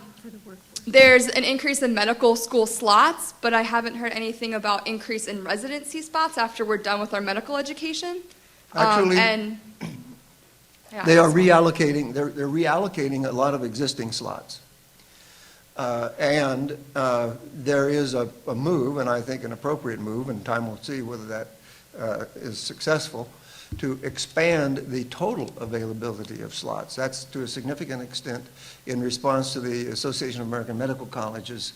There's an increase in medical school slots, but I haven't heard anything about increase in residency spots after we're done with our medical education. Actually, they are reallocating. They're reallocating a lot of existing slots. And there is a move, and I think an appropriate move, and time will see whether that is successful, to expand the total availability of slots. That's to a significant extent in response to the Association of American Medical Colleges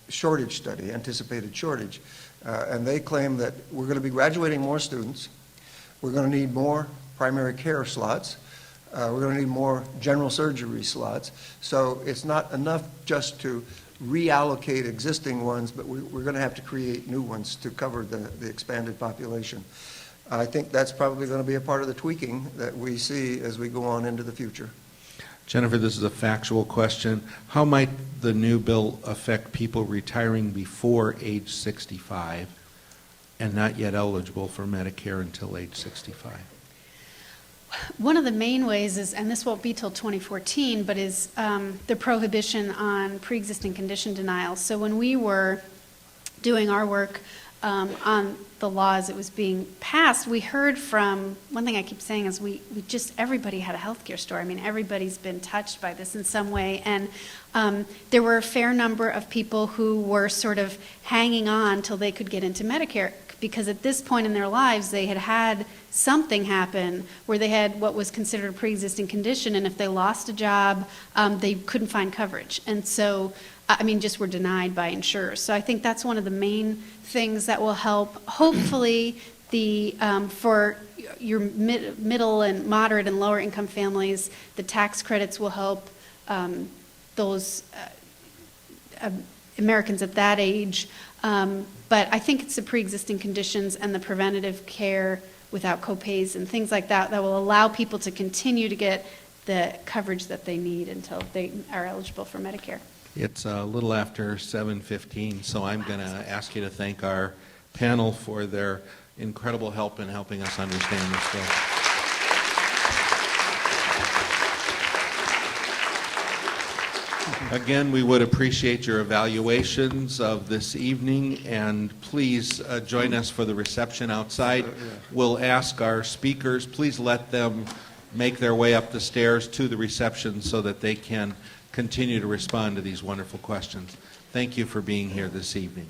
shortage study, anticipated shortage. And they claim that we're going to be graduating more students, we're going to need more primary care slots, we're going to need more general surgery slots. So it's not enough just to reallocate existing ones, but we're going to have to create new ones to cover the expanded population. I think that's probably going to be a part of the tweaking that we see as we go on into the future. Jennifer, this is a factual question. How might the new bill affect people retiring before age 65 and not yet eligible for Medicare until age 65? One of the main ways is, and this won't be till 2014, but is the prohibition on pre-existing condition denial. So when we were doing our work on the law as it was being passed, we heard from, one thing I keep saying is we just, everybody had a healthcare story. I mean, everybody's been touched by this in some way. And there were a fair number of people who were sort of hanging on till they could get into Medicare, because at this point in their lives, they had had something happen where they had what was considered a pre-existing condition, and if they lost a job, they couldn't find coverage. And so, I mean, just were denied by insurers. So I think that's one of the main things that will help. Hopefully, for your middle and moderate and lower income families, the tax credits will help those Americans at that age. But I think it's the pre-existing conditions and the preventative care without copays and things like that that will allow people to continue to get the coverage that they need until they are eligible for Medicare. It's a little after 7:15, so I'm going to ask you to thank our panel for their incredible help in helping us understand this bill. Again, we would appreciate your evaluations of this evening, and please join us for the reception outside. We'll ask our speakers, please let them make their way up the stairs to the reception so that they can continue to respond to these wonderful questions. Thank you for being here this evening.